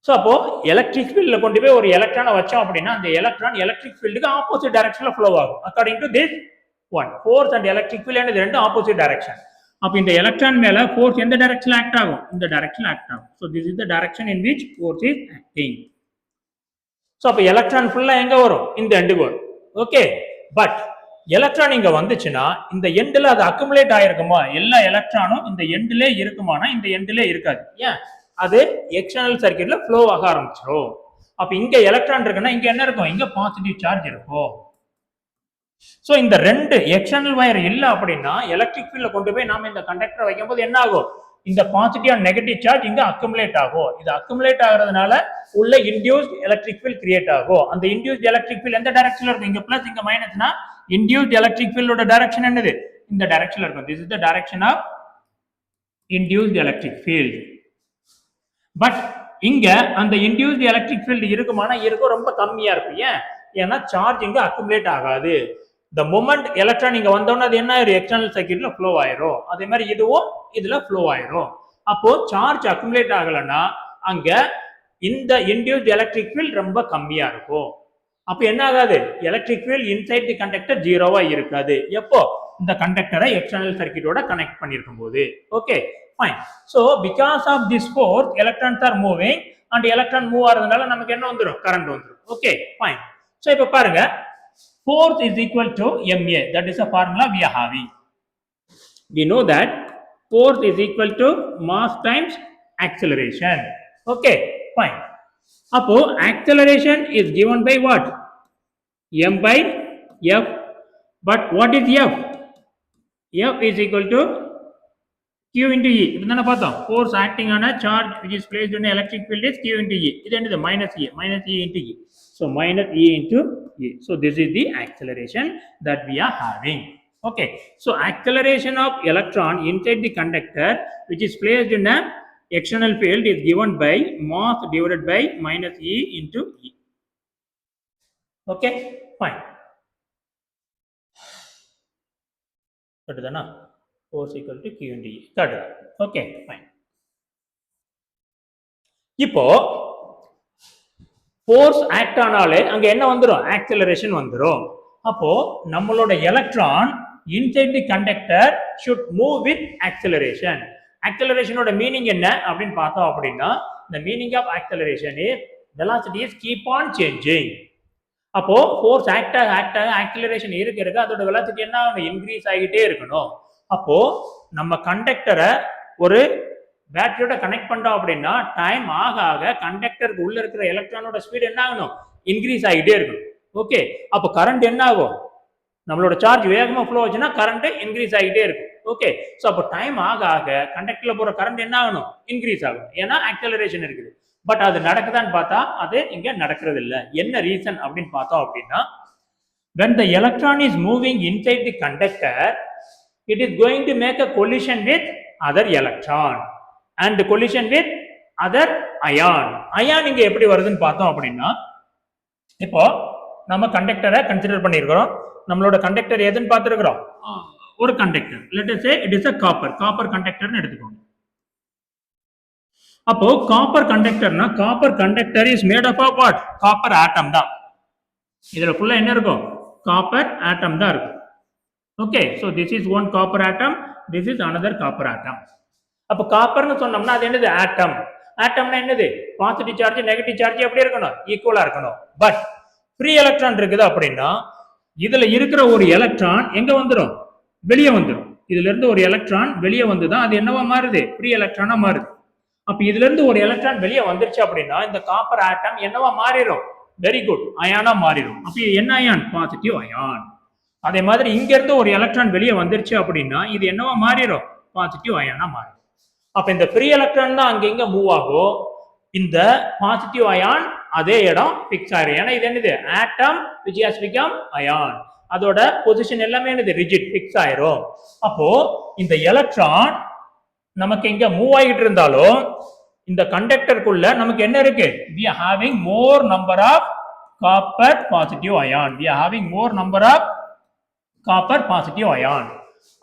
So அப்போ எலக்ட்ரிக் ஃபீல்ட்ல கொண்டு போய் ஒரு எலக்ட்ரானை வச்சோம் அப்படின்னா அந்த எலக்ட்ரான் எலக்ட்ரிக் ஃபீல்டுக்கு ஆப்போசிட் டைரக்ஷன்ல ஃப்ளோ ஆகும். According to this one, force and electric field என்னது? ரெண்டு ஆப்போசிட் டைரக்ஷன். அப்ப இந்த எலக்ட்ரான் மேல ஃபோர்ஸ் எந்த டைரக்ஷன்ல ஆக்ட் ஆகும்? இந்த டைரக்ஷன்ல ஆக்ட் ஆகும். So this is the direction in which force is acting. So அப்ப எலக்ட்ரான் ஃபுல்லா எங்க வரும்? இந்த எண்டுக்கு வரும். ஓகே, பட் எலக்ட்ரான் இங்க வந்துச்சுன்னா இந்த எண்ட்ல அது அக்குமுலேட் ஆயிருக்குமா? எல்லா எலக்ட்ரானும் இந்த எண்ட்ல இருக்குமானா இந்த எண்ட்ல இருக்காது. ஏன்? அது எக்ஸ்டர்னல் சர்க்யூட்ல ஃப்ளோ ஆக ஆரம்பிச்சிடும். அப்ப இங்க எலக்ட்ரான் இருக்குன்னா இங்க என்ன இருக்கும்? இங்க பாசிட்டிவ் சார்ஜ் இருக்கும். சோ இந்த ரெண்டு எக்ஸ்டர்னல் வயர் இல்ல அப்படின்னா எலக்ட்ரிக் ஃபீல்ட்ல கொண்டு போய் நாம இந்த கண்டக்டரை வைக்கும்போது என்ன ஆகும்? இந்த பாசிட்டிவ் அண்ட் நெகட்டிவ் சார்ஜ் இங்க அக்குமுலேட் ஆகும். இது அக்குமுலேட் ஆகிறதுனால உள்ள இன்டியூஸ்ட் எலக்ட்ரிக் ஃபீல்ட் கிரியேட் ஆகும். அந்த இன்டியூஸ்ட் எலக்ட்ரிக் ஃபீல்ட் எந்த டைரக்ஷன்ல இருக்கும்? இங்க பிளஸ் இங்க மைனஸ்னா இன்டியூஸ்ட் எலக்ட்ரிக் ஃபீல்டோட டைரக்ஷன் என்னது? இந்த டைரக்ஷன்ல இருக்கும். This is the direction of induced electric field. But இங்க அந்த இன்டியூஸ்ட் எலக்ட்ரிக் ஃபீல்ட் இருக்குமானா இருக்கும், ரொம்ப கம்மியா இருக்கும். ஏன்? ஏன்னா சார்ஜ் இங்க அக்குமுலேட் ஆகாது. the moment எலக்ட்ரான் இங்க வந்தோம்னா அது என்ன ஆயிரும்? எக்ஸ்டர்னல் சர்க்யூட்ல ஃப்ளோ ஆயிரும். அதே மாதிரி இதுவும் இதுல ஃப்ளோ ஆயிரும். அப்போ சார்ஜ் அக்குமுலேட் ஆகலன்னா அங்க இந்த இன்டியூஸ்ட் எலக்ட்ரிக் ஃபீல்ட் ரொம்ப கம்மியா இருக்கும். அப்ப என்ன ஆகாது? Electric field inside the conductor ஜீரோவா இருக்காது. எப்போ? இந்த கண்டக்டரை எக்ஸ்டர்னல் சர்க்யூட்டோட கனெக்ட் பண்ணிருக்கும் போது. Okay, fine. So because of this force electrons are moving and electron move ஆறதுனால நமக்கு என்ன வந்துரும்? கரண்ட் வந்துரும். Okay, fine. So இப்ப பாருங்க, force is equal to ma. That is a formula we are having. We know that force is equal to mass times acceleration. Okay, fine. அப்போ acceleration is given by what? m by f. But what is f? f is equal to q into e. இப்பதானே பார்த்தோம். Force acting on a charge which is placed in an electric field is q into e. இது என்னது? minus e into e. So minus e into e. So this is the acceleration that we are having. Okay. So acceleration of electron inside the conductor which is placed in a external field is given by mass divided by minus e into e. Okay, fine. கரெக்ட்டுதானா? force equal to q into e. Correct. Okay, fine. இப்போ ஃபோர்ஸ் ஆக்ட் ஆனாலே அங்க என்ன வந்துரும்? ஆக்சலரேஷன் வந்துரும். அப்போ நம்மளோட electron inside the conductor should move with acceleration. Acceleration ஓட மீனிங் என்ன அப்படின்னு பார்த்தோம் அப்படின்னா the meaning of acceleration is velocities keep on changing. அப்போ ஃபோர்ஸ் ஆக்ட் ஆக ஆக்சிலரேஷன் இருக்கு அதோட வெலாசிட்டி என்ன ஆகணும் இன்க்ரீஸ் ஆகிட்டே இருக்கணும். அப்போ நம்ம கண்டக்டரை ஒரு பேட்டரியோட கனெக்ட் பண்றோம் அப்படின்னா டைம் ஆக ஆக கண்டக்டருக்கு உள்ள இருக்கிற எலக்ட்ரானோட ஸ்பீட் என்ன ஆகணும் இன்க்ரீஸ் ஆகிட்டே இருக்கணும். ஓகே, அப்போ கரண்ட் என்ன ஆகும் நம்மளோட சார்ஜ் வேகமா ஃப்ளோ ஆச்சுன்னா கரண்ட் இன்க்ரீஸ் ஆகிட்டே இருக்கும். ஓகே, ஸோ அப்போ டைம் ஆக ஆக கண்டக்டர்ல போற கரண்ட் என்ன ஆகணும் இன்க்ரீஸ் ஆகும், ஏன்னா ஆக்சிலரேஷன் இருக்குது. பட் அது நடக்குதான்னு பார்த்தா அது இங்க நடக்கிறது இல்லை. என்ன ரீசன் அப்படின்னு பார்த்தோம் அப்படின்னா when the electron is moving inside the conductor it is going to make a collision with other electron and the collision with other ion. ion இங்க எப்படி வருதுன்னு பார்த்தோம் அப்படின்னா இப்போ நம்ம கண்டக்டரை கன்சிடர் பண்ணியிருக்கிறோம். நம்மளோட கண்டக்டர் எதுன்னு பார்த்துருக்கிறோம் ஒரு conductor. Let us say it is a copper கண்டக்டர்னு எடுத்துக்கோங்க. அப்போ காப்பர் கண்டக்டர்னா copper conductor is made of what copper atom தான். இதுல ஃபுல்லா என்ன இருக்கும் காப்பர் ஆட்டம் தான் இருக்கும். Okay, so this is one copper atom, this is another copper atom. அப்போ காப்பர்னு சொன்னோம்னா அது என்னது ஆட்டம். ஆட்டம்னா என்னது பாசிட்டிவ் சார்ஜ் நெகட்டிவ் சார்ஜ் எப்படி இருக்கணும் ஈக்குவலா இருக்கணும். பட் ஃப்ரீ எலக்ட்ரான் இருக்குது அப்படின்னா இதுல இருக்கிற ஒரு எலக்ட்ரான் எங்க வந்துடும் வெளியே வந்துடும். இதுல இருந்து ஒரு எலக்ட்ரான் வெளியே வந்துதான் அது என்னவா மாறுது ஃப்ரீ எலக்ட்ரானா மாறுது. அப்ப இதுல இருந்து ஒரு எலக்ட்ரான் வெளியே வந்துருச்சு அப்படின்னா இந்த காப்பர் ஆட்டம் என்னவா மாறிடும் வெரி குட் அயானா மாறிடும். அப்ப என்ன அயான் பாசிட்டிவ் அயான். அதே மாதிரி இங்க இருந்து ஒரு எலக்ட்ரான் வெளியே வந்துருச்சு அப்படின்னா இது என்னவா மாறிடும் பாசிட்டிவ் அயானா மாறிடும். அப்ப இந்த ஃப்ரீ எலக்ட்ரான் தான் அங்க இங்க மூவ் ஆகும், இந்த பாசிட்டிவ் அயான் அதே இடம் பிக்ஸ் ஆயிரும். ஏன்னா இது என்னது ஆட்டம் which has become அயான், அதோட பொசிஷன் எல்லாமே என்னது ரிஜிட் பிக்ஸ் ஆயிரும். அப்போ இந்த எலக்ட்ரான் நமக்கு இங்க மூவ் ஆகிட்டு இருந்தாலும் இந்த கண்டக்டருக்குள்ள நமக்கு என்ன இருக்கு we are having more number of copper positive ion, we are having more number of copper positive ion.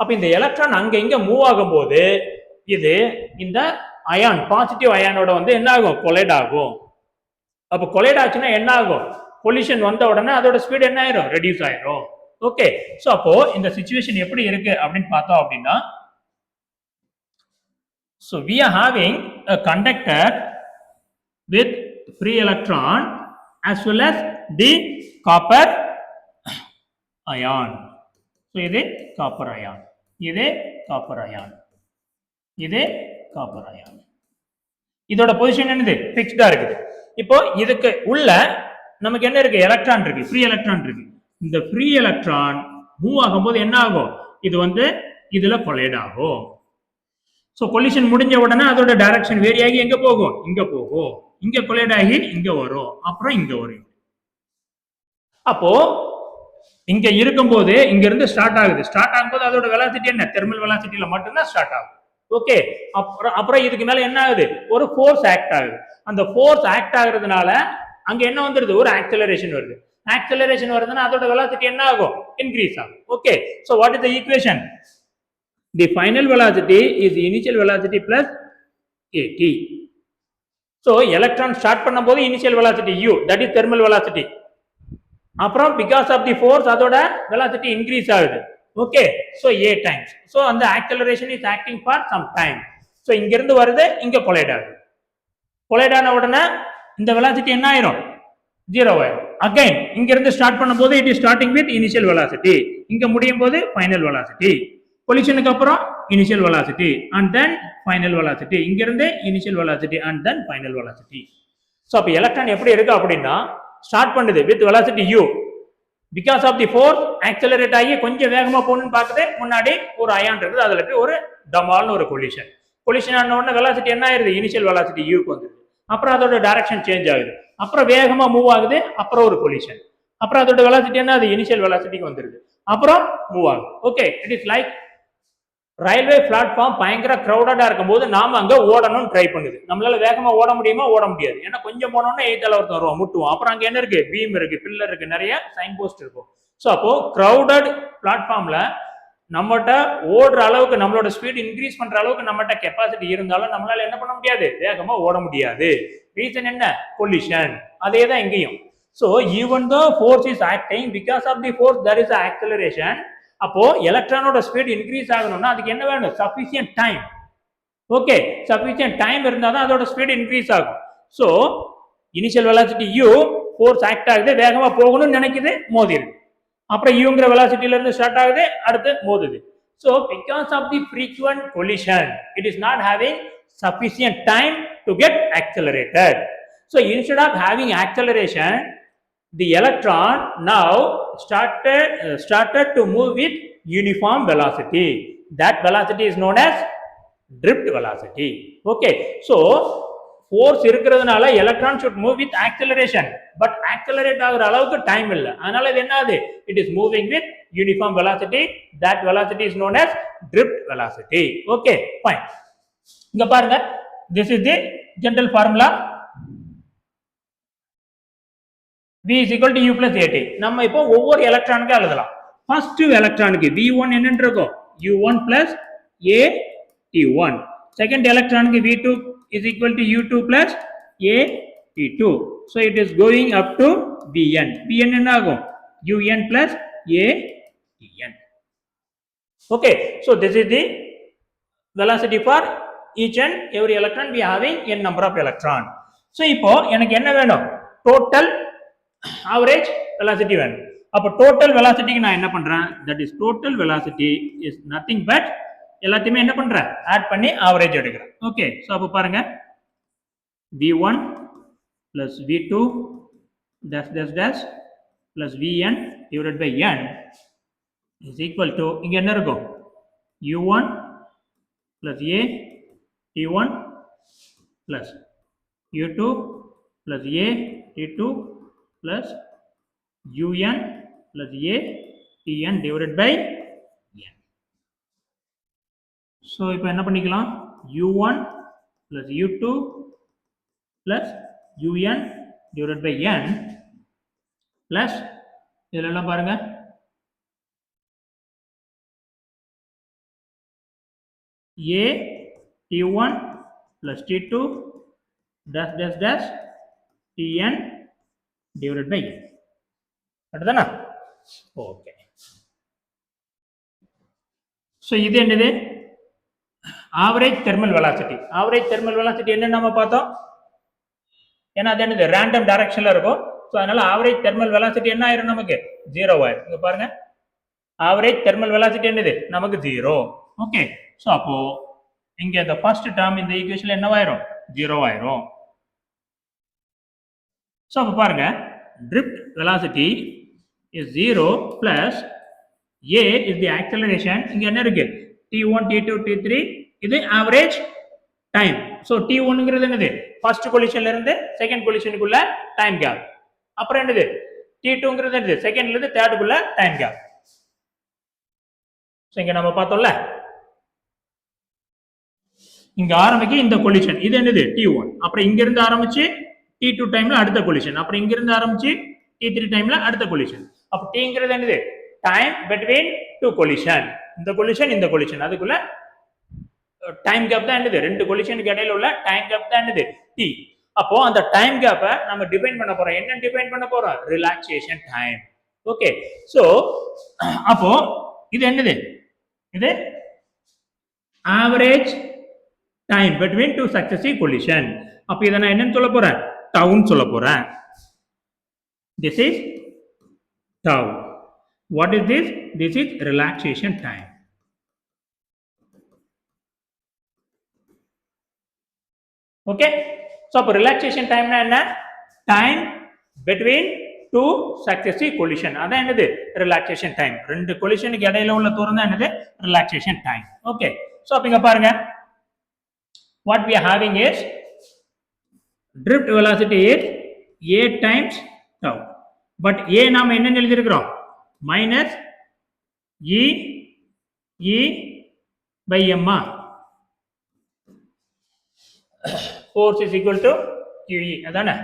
அப்ப இந்த எலக்ட்ரான் அங்க இங்க மூவ் ஆகும்போது இது இந்த அயான் பாசிட்டிவ் அயானோட வந்து என்ன ஆகும் கொலைட் ஆகும். அப்ப கொலைட் ஆச்சுன்னா என்ன ஆகும் கொலிஷன் வந்த உடனே அதோட ஸ்பீட் என்ன ஆயிரும் ரெடியூஸ் ஆயிரும். ஓகே, சோ அப்போ இந்த சிச்சுவேஷன் எப்படி இருக்கு அப்படின்னு பார்த்தோம் அப்படின்னா so we are having a conductor with free electron as well as the copper ion. so இது copper ion, இது copper ion, இது copper ion. இதோட பொசிஷன் என்னது ஃபிக்ஸ்டா இருக்குது. இப்போ இதுக்கு உள்ள நமக்கு என்ன இருக்கு எலக்ட்ரான் இருக்கு ஃப்ரீ எலக்ட்ரான் இருக்கு. இந்த ஃப்ரீ எலக்ட்ரான் மூவ் ஆகும்போது என்ன ஆகும் இது வந்து இதுல கொலைட் ஆகும். ஸோ கொலிஷன் முடிஞ்ச உடனே அதோட டைரக்ஷன் வேரி ஆகி எங்க போகும் இங்க போகும், இங்க கொலைட் ஆகி இங்க வரும், அப்புறம் இங்க வரும். அப்போ இங்க இருக்கும்போது இங்க இருந்து ஸ்டார்ட் ஆகுது, ஸ்டார்ட் ஆகும்போது அதோட வெலாசிட்டி என்ன தெர்மல் வெலாசிட்டியில மட்டும்தான் ஸ்டார்ட் ஆகும். ஓகே, அப்புறம் இதுக்கு மேல என்ன ஆகுது ஒரு ஃபோர்ஸ் ஆக்ட் ஆகுது. அந்த ஃபோர்ஸ் ஆக்ட் ஆகுறதுனால அங்க என்ன வந்துருது ஒரு ஆக்சலரேஷன் வருது. ஆக்சலரேஷன் வருதுன்னா அதோட வெலாசிட்டி என்ன ஆகும் இன்க்ரீஸ் ஆகும். Okay, so what is the equation the final velocity is the initial velocity plus at. so electron start பண்ணும்போது initial velocity u that is thermal velocity, அப்புறம் because of the force அதோட velocity increase ஆகுது. Okay, so a times, so அந்த acceleration is acting for some time. so இங்க இருந்து வருது இங்க கொலைட் ஆகுது, கொலைட் ஆன உடனே இந்த velocity என்ன ஆயிரும் ஜீரோ ஆயிரும். again இங்க இருந்து ஸ்டார்ட் பண்ணும்போது it is starting with initial velocity, இங்க முடியும் போது final velocity, கொலிஷனுக்கு அப்புறம் initial velocity and then final velocity, இங்க இருந்து initial velocity and then final velocity. So அப்போ எலக்ட்ரான் எப்படி இருக்கு அப்படின்னா ஸ்டார்ட் பண்ணுது with velocity u, because of the force accelerate ஆகி கொஞ்சம் வேகமா போகணும்னு பார்க்குது, முன்னாடி ஒரு அயான் இருக்குது அதுல போய் ஒரு டமால்னு ஒரு கொலிஷன், கொலிஷன் ஆன உடனே வெலாசிட்டி என்ன ஆயிருது இனிஷியல் வெலாசிட்டி யூக்கு வந்துருது, அப்புறம் அதோட டைரக்ஷன் சேஞ்ச் ஆகுது, அப்புறம் வேகமா மூவ் ஆகுது, அப்புறம் ஒரு கொலிஷன், அப்புறம் அதோட வெலாசிட்டி என்ன அது இனிஷியல் வெலாசிட்டிக்கு வந்துருது, அப்புறம் மூவ் ஆகுது. Okay, it is like railway platform பயங்கர கிரௌடடா இருக்கும்போது நாம அங்க ஓடணும்னு ட்ரை பண்ணுது. நம்மளால வேகமா ஓட முடியுமா ஓட முடியாது, ஏன்னா கொஞ்சம் போனோம்னா எய்த்தால ஒருத்தர் வருவோம் முட்டுவோம், அப்புறம் அங்க என்ன இருக்கு பீம் இருக்கு பில்லர் இருக்கு நிறைய சைன் போஸ்ட் இருக்கும். ஸோ அப்போ கிரௌடட் பிளாட்ஃபார்ம்ல நம்மகிட்ட ஓடுற அளவுக்கு நம்மளோட ஸ்பீட் இன்க்ரீஸ் பண்ற அளவுக்கு நம்மகிட்ட கெப்பாசிட்டி இருந்தாலும் நம்மளால என்ன பண்ண முடியாது வேகமா ஓட முடியாது. ரீசன் என்ன கொலிஷன், அதே தான் இங்கேயும். So even though force is acting, because of the force there is an acceleration, அப்போ எலக்ட்ரானோட ஸ்பீட் இன்க்ரீஸ் ஆகணும்னா அதுக்கு என்ன வேணும்? Sufficient time. Okay, sufficient time இருந்தால் தான் அதோட ஸ்பீட் இன்க்ரீஸ் ஆகும். So initial velocity u, force act ஆகுது, வேகமாக போகணும்னு நினைக்குது, மோதிடுது. அப்புறம் யூங்கிற வெலாசிட்டில இருந்து ஸ்டார்ட் ஆகுது, அடுத்து மோதுது. So because of the frequent collision it is not having sufficient time to get accelerated. So instead of having acceleration, the electron now started to move with uniform velocity. That velocity is known as drift velocity. Okay, so force இருக்கிறதுனால electron should move with acceleration, but accelerate ஆகுற அளவுக்கு டைம் இல்லை. அதனால இது என்னது? It is moving with uniform velocity. That velocity is known as drift velocity. Okay, fine. இங்க பாருங்க, this is the general formula. V is equal to U plus AT. நம்ம இப்போ ஒவ்வொரு எலக்ட்ரானுக்கு எழுதலாம். ஃபர்ஸ்ட் எலக்ட்ரானுக்கு V1 என்னன்னு இருக்கும்? U1 plus AT1. செகண்ட் எலக்ட்ரானுக்கு V2 is equal to U2 plus AT2. So it is going up to Vn. Vn என்ன ஆகும்? Un plus ATn. Okay, so this is the velocity for each and every electron. We are having n number of electron. So இப்போ எனக்கு என்ன வேணும்? டோட்டல் ஆவரேஜ் வெலாசிட்டி வேணும். அப்போ டோட்டல் வெலாசிட்டிக்கு நான் என்ன பண்றேன்? That is total velocity is nothing but எல்லாத்தையுமே என்ன பண்றேன்? ஆட் பண்ணி ஆவரேஜ் எடுக்கிறேன். ஓகே, ஸோ அப்போ பாருங்க, v1 plus v2 dash dash dash plus vn divided by n is equal to, இங்க என்ன இருக்கும்? u1 plus a t1 plus u2 plus a t2 plus un plus a tn divided by n. So இப்போ என்ன பண்ணிக்கலாம்? u1 plus u2 plus un divided by n plus இதெல்லாம் எல்லாம் பாருங்க, a t1 plus t2 dash dash dash tn divided by n. அடுத்தனா? ஓகே, ஸோ இது என்னது? Average thermal velocity. Average thermal velocity என்ன நம்ம பார்த்தோம்? ஏன்னா அது என்னது? ரேண்டம் டைரக்ஷன்ல இருக்கும். ஸோ அதனால ஆவரேஜ் தெர்மல் வெலாசிட்டி என்ன ஆயிரும்? நமக்கு 0 ஆயிரும். இங்க பாருங்க, ஆவரேஜ் தெர்மல் வெலாசிட்டி என்னது? நமக்கு 0. ஓகே, ஸோ அப்போ இங்க இந்த ஃபர்ஸ்ட் டேர்ம் இந்த ஈக்குவேஷன்ல என்னவாயிரும்? 0 ஆயிரும். ஸோ அப்போ பாருங்க, drift velocity is 0 plus a is the acceleration. இங்க என்ன இருக்கு? t1 t2 t3 இது ஆவரேஜ் டைம். ஸோ t1ங்கிறது என்னது? ஃபர்ஸ்ட் கொலிஷன்ல இருந்து செகண்ட் கொலிஷனுக்குள்ள டைம் கேப். அப்புறம் என்னது? t2ங்கிறது என்னது? செகண்ட்ல இருந்து தேர்டுக்குள்ள டைம் கேப். ஸோ இங்க நம்ம பார்த்தோம்ல, இங்க ஆரம்பிக்க இந்த கொலிஷன் இது என்னது? t1. அப்புறம் இங்க இருந்து ஆரம்பிச்சு t2 டைம்ல அடுத்த கொலிஷன், அப்புறம் இங்க இருந்து ஆரம்பிச்சு t3 டைம்ல அடுத்த கொலிஷன். அப்ப tங்கிறது என்னது? Time between two collision. இந்த கொலிஷன் இந்த கொலிஷன் அதுக்குள்ள டைம் கேப் தான் என்னது? ரெண்டு கொலிஷனுக்கு இடையில உள்ள டைம் கேப் தான் என்னது? t. அப்போ அந்த டைம் கேப்பை நம்ம டிஃபைன் பண்ண போறோம். என்ன டிஃபைன் பண்ண போறோம்? Relaxation time. ஓகே, சோ அப்போ இது என்னது? இது average time between two successive collision. அப்ப இதை நான் என்னன்னு சொல்ல போறேன்? டவுன் சொல்ல போறேன். This is tau. What is this? This is relaxation time. Okay, so relaxation time na enna? Time between two successive collision. Adha enadhu? Relaxation time. Rendu collision ku idaiyila ulla thooram da enadhu? Relaxation time. Okay, so appo inga parunga, what we are having is drift velocity is a times tau. But a நாம என்ன எழுதியிருக்கிறோம்? Minus e by m. Force is equal to QE. அதானே?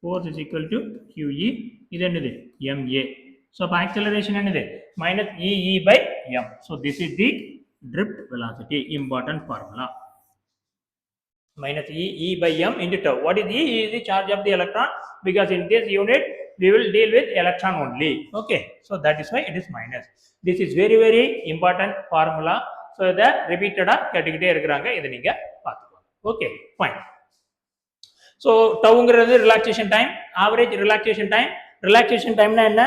Force is equal to QE. இது என்னது? ma. So அப்ப acceleration என்னது? minus e by m. So this is the drift velocity. Important formula. Minus e by m into tau. What is e? E is the charge of the electron, because in this unit we will deal with electron only. Okay, so that is why it is minus. This is very very important formula. So இதை ரிப்பீட்டடா கேட்டுக்கிட்டே இருக்கிறாங்க, இதை நீங்க பார்த்துக்கோங்க. Okay fine. ஸோ டவுங்கிறது ரிலாக்ஸேஷன் டைம், ஆவரேஜ் ரிலாக்ஸேஷன் டைம்னா என்ன?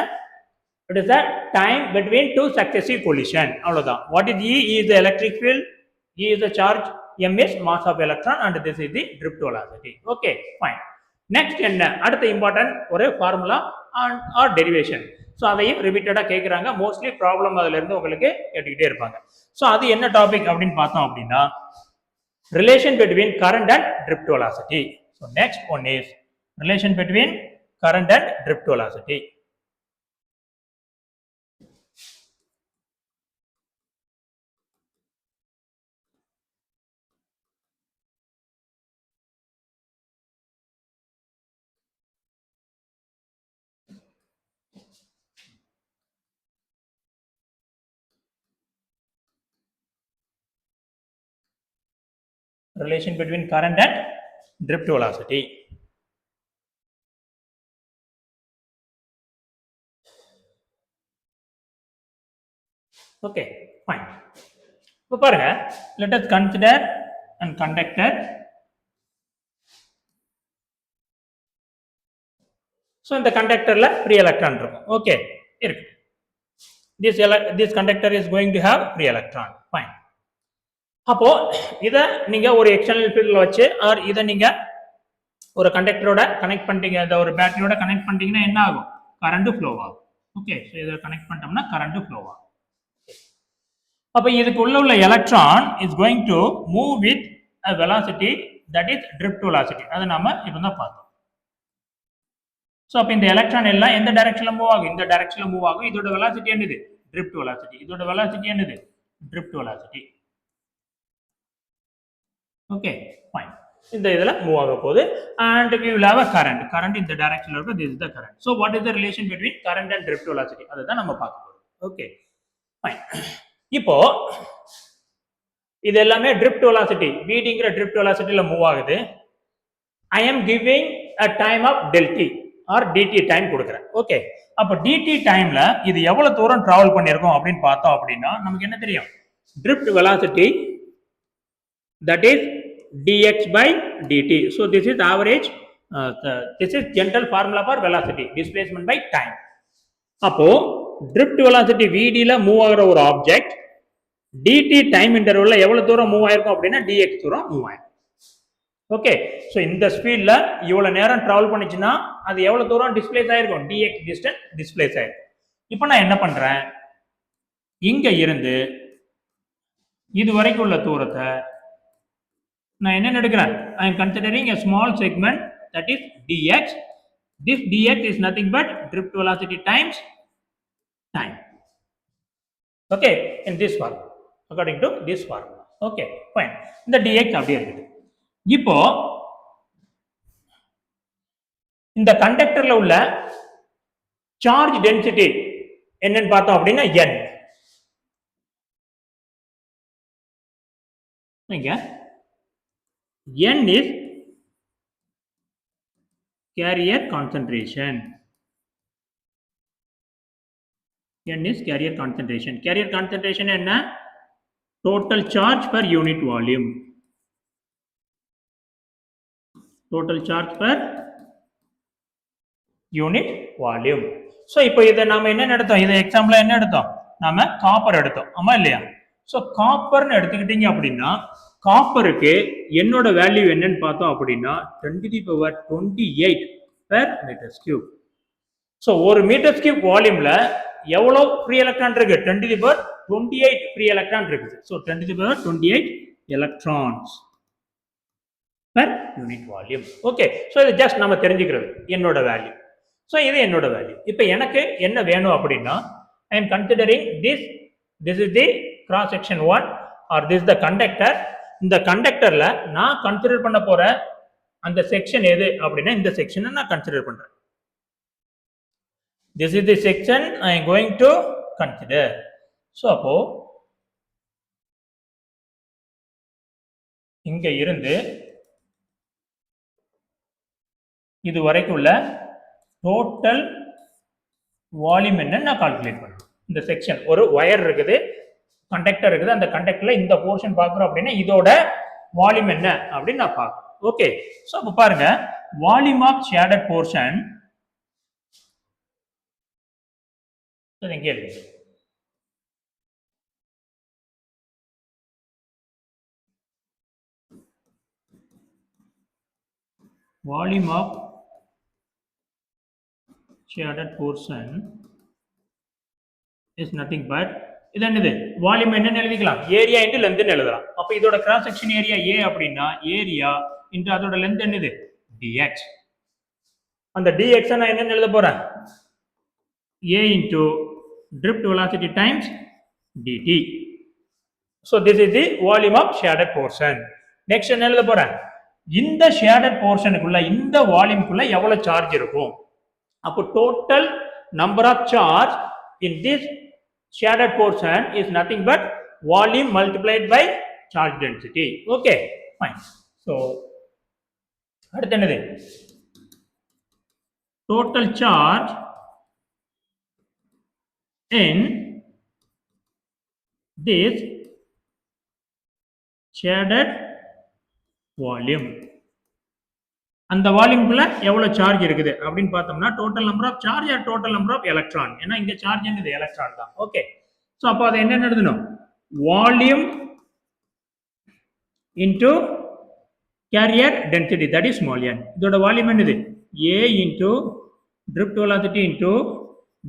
It is the time between two successive collision. அவ்வளவுதான். What is E? E is the electric field, E is the charge, M is mass of electron, and this is the drift velocity. Okay, fine. Next என்ன? அடுத்த இம்பார்ட்டன்ட் ஒரு ஃபார்முலா ஆர் டெரிவேஷன். ஸோ அதையும் ரிப்பீட்டடாக கேட்குறாங்க. மோஸ்ட்லி ப்ராப்ளம் அதுல இருந்து உங்களுக்கு கேட்டுக்கிட்டே இருப்பாங்க. ஸோ அது என்ன டாபிக் அப்படின்னு பார்த்தோம் அப்படின்னா, relation between current and drift velocity. So next one is relation between current and drift velocity. Relation between current and drift velocity. Okay, fine. இப்போ பாருங்க, let us consider a conductor. So இந்த கண்டக்டர்ல free electron இருக்கும். Okay, இருக்கு. This conductor is going to have free electron. Fine. அப்போ இதை நீங்க ஒரு எக்ஸ்டர்னல் ஃபீல்ட்ல வச்சு ஆர் இதை நீங்க ஒரு கண்டக்டரோட கனெக்ட் பண்ணிட்டீங்க, இந்த ஒரு பேட்டரியோட கனெக்ட் பண்ணிட்டீங்கன்னா என்ன ஆகும்? கரண்ட் ஃப்ளோ ஆகும். ஓகே, ஸோ இதை கனெக்ட் பண்ணிட்டோம்னா கரண்ட் ஃப்ளோ ஆகும். அப்போ இதுக்கு உள்ள electron is going to move with a velocity that is drift velocity. அதை நாம இப்போ தான் பார்த்தோம். ஸோ அப்போ இந்த எலக்ட்ரான் எல்லாம் எந்த டைரக்ஷன்ல மூவ் ஆகும்? இந்த டைரக்ஷன்ல மூவ் ஆகும். இதோட வெலாசிட்டி என்னது? Drift velocity. இதோட வெலாசிட்டி என்னது? Drift velocity. Okay fine. இந்த இதில் மூவ் ஆக போகுது and we will have a current இந்த டைரக்ஷன்ல இருக்கு. this is the current. so what is the relation between current and drift velocity? அதை தான் நம்ம பார்க்க போறோம். Okay fine. இப்போ இது எல்லாமே drift velocity, vdங்கிற drift velocityல மூவ் ஆகுது. I am giving a time of del t or dt time கொடுக்குறேன். ஓகே, அப்போ dt டைம்ல இது எவ்வளவு தூரம் டிராவல் பண்ணியிருக்கோம் அப்படின்னு பார்த்தோம் அப்படின்னா நமக்கு என்ன தெரியும்? drift velocity that is dx by dt. so this is average, this is general formula for velocity, displacement by time. அப்போ drift velocity vd ல மூவ் ஆகுற ஒரு ஆப்ஜெக்ட் dt டைம் இன்டர்வல்ல எவ்வளவு தூரம் மூவ் ஆயிருக்கும் அப்படின்னா dx தூரம் மூவ் ஆயிருக்கும். ஓகே, ஸோ இந்த ஸ்பீட்ல இவ்வளவு நேரம் டிராவல் பண்ணிச்சுன்னா அது எவ்வளவு தூரம் டிஸ்பிளேஸ் ஆயிருக்கும்? dx டிஸ்டன்ஸ் டிஸ்பிளேஸ் ஆயிருக்கும். இப்போ நான் என்ன பண்றேன், இங்க இருந்து இது வரைக்கும் உள்ள தூரத்தை நான் என்ன எடுக்கிறேன்? I am considering a small segment that is dx. This dx is nothing but drift velocity times time. Okay, in this formula, according to this formula. Okay, fine. இந்த dx அப்படியே இருக்குது. இப்போ இந்த கண்டக்டர்ல உள்ள சார்ஜ் டென்சிட்டி என்னன்னு பார்த்தோம் அப்படின்னா n. இங்க n is carrier concentration. n is carrier concentration. Carrier concentration என்ன? Total charge per unit volume. Total charge per unit volume. So இப்போ இதை நாம என்ன எடுத்தோம்? இதை எக்ஸாம்பிள் என்ன எடுத்தோம்? நாம காப்பர் எடுத்தோம், ஆமா இல்லையா? ஸோ காப்பர்னு எடுத்துக்கிட்டீங்க அப்படின்னா காப்பருக்கு என்னோட வேல்யூ என்னன்னு பார்த்தோம் அப்படின்னா 10⁻28 பெர் மீட்டர் கியூப். ஸோ ஒரு மீட்டர் கியூப் வால்யூம்ல எவ்வளோ ஃப்ரீ எலக்ட்ரான் இருக்கு? 10⁻28 ஃப்ரீ எலக்ட்ரான் இருக்குது. So 10⁻28 electrons per unit volume. Okay, so இது ஜஸ்ட் நம்ம தெரிஞ்சுக்கிறது என்னோட வேல்யூ. ஸோ இது என்னோட வேல்யூ. இப்போ எனக்கு என்ன வேணும் அப்படின்னா I am considering this is the cross section 1 or this the conductor. இந்த கண்டக்டர்ல நான் கன்சிடர் பண்ண போற அந்த செக்ஷன் எது அப்படின்னா இந்த செக்ஷனை நான் கன்சிடர் பண்றேன். This is the section I am going to consider. So அப்போ இங்க இருந்து இது வரைக்கும் உள்ள டோட்டல் வால்யூம் என்ன நான் கால்குலேட் பண்ணணும். இந்த செக்ஷன் ஒரு ஒயர் இருக்குது, கண்டக்டர் இருக்குது, அந்த கண்டக்டர்ல இந்த போர்ஷன் பார்க்குறோம் அப்படின்னா இதோட வால்யூம் என்ன அப்படின்னு நான் பார்க்கணும். ஓகே, ஸோ அப்போ பாருங்க, வால்யூம் ஆஃப் ஷேடட் போர்ஷன் கேள்வி. Volume of shaded portion is nothing but இது என்னது, வால்யூம் என்னன்னு எழுதிக்கலாம், ஏரியா இன்டு லென்த்னு எழுதலாம். அப்ப இதோட கிராஸ் செக்ஷன் ஏரியா A அப்படின்னா ஏரியா இன்டு அதோட லென்த் என்னது dx. அந்த dx நான் என்னன்னு எழுத போறேன், A into drift velocity times dt. So this is the volume of shaded portion. Next என்ன எழுத போறேன், இந்த ஷேடட் போர்ஷனுக்குள்ள இந்த வால்யூம்க்குள்ள எவ்வளவு சார்ஜ் இருக்கும். அப்போ total number of charge in this shaded portion is nothing but volume multiplied by charge density. Okay fine. So அடுத்து என்னது, total charge in this shaded volume. அந்த வால்யூம்குள்ள எவ்வளவு சார்ஜ் இருக்குது அப்படின்னு பார்த்தோம்னா total number of charge or total number of electron. ஏன்னா இங்க சார்ஜ் என்னது எலக்ட்ரான் தான். ஓகே, ஸோ அப்போ அதை என்ன எழுதணும், volume into carrier density that is small n. இதோட வால்யூம் என்னது A into drift velocity into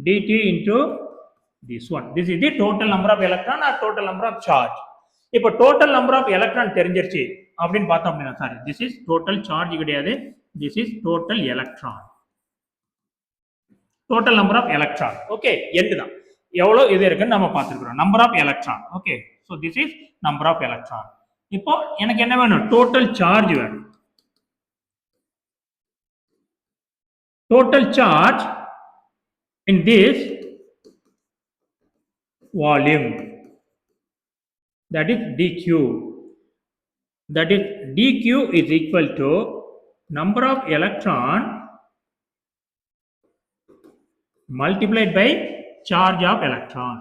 dt into this one. This is the total number of electron or total number of charge. இப்போ டோட்டல் நம்பர் ஆஃப் எலக்ட்ரான் தெரிஞ்சிருச்சு அப்படின்னு பார்த்தோம் அப்படின்னா, sorry this is total charge கிடையாது, this is total electron, total number of electron. Okay, N தான் எவ்வளோ இது இருக்குன்னு நம்ம பார்த்துருக்கிறோம், number of electron. Okay, so this is number of electron. இப்போ எனக்கு என்ன வேணும், டோட்டல் சார்ஜ் வேணும். Total charge in this volume, that is dq. That is dq is equal to number of electron multiplied by charge of electron.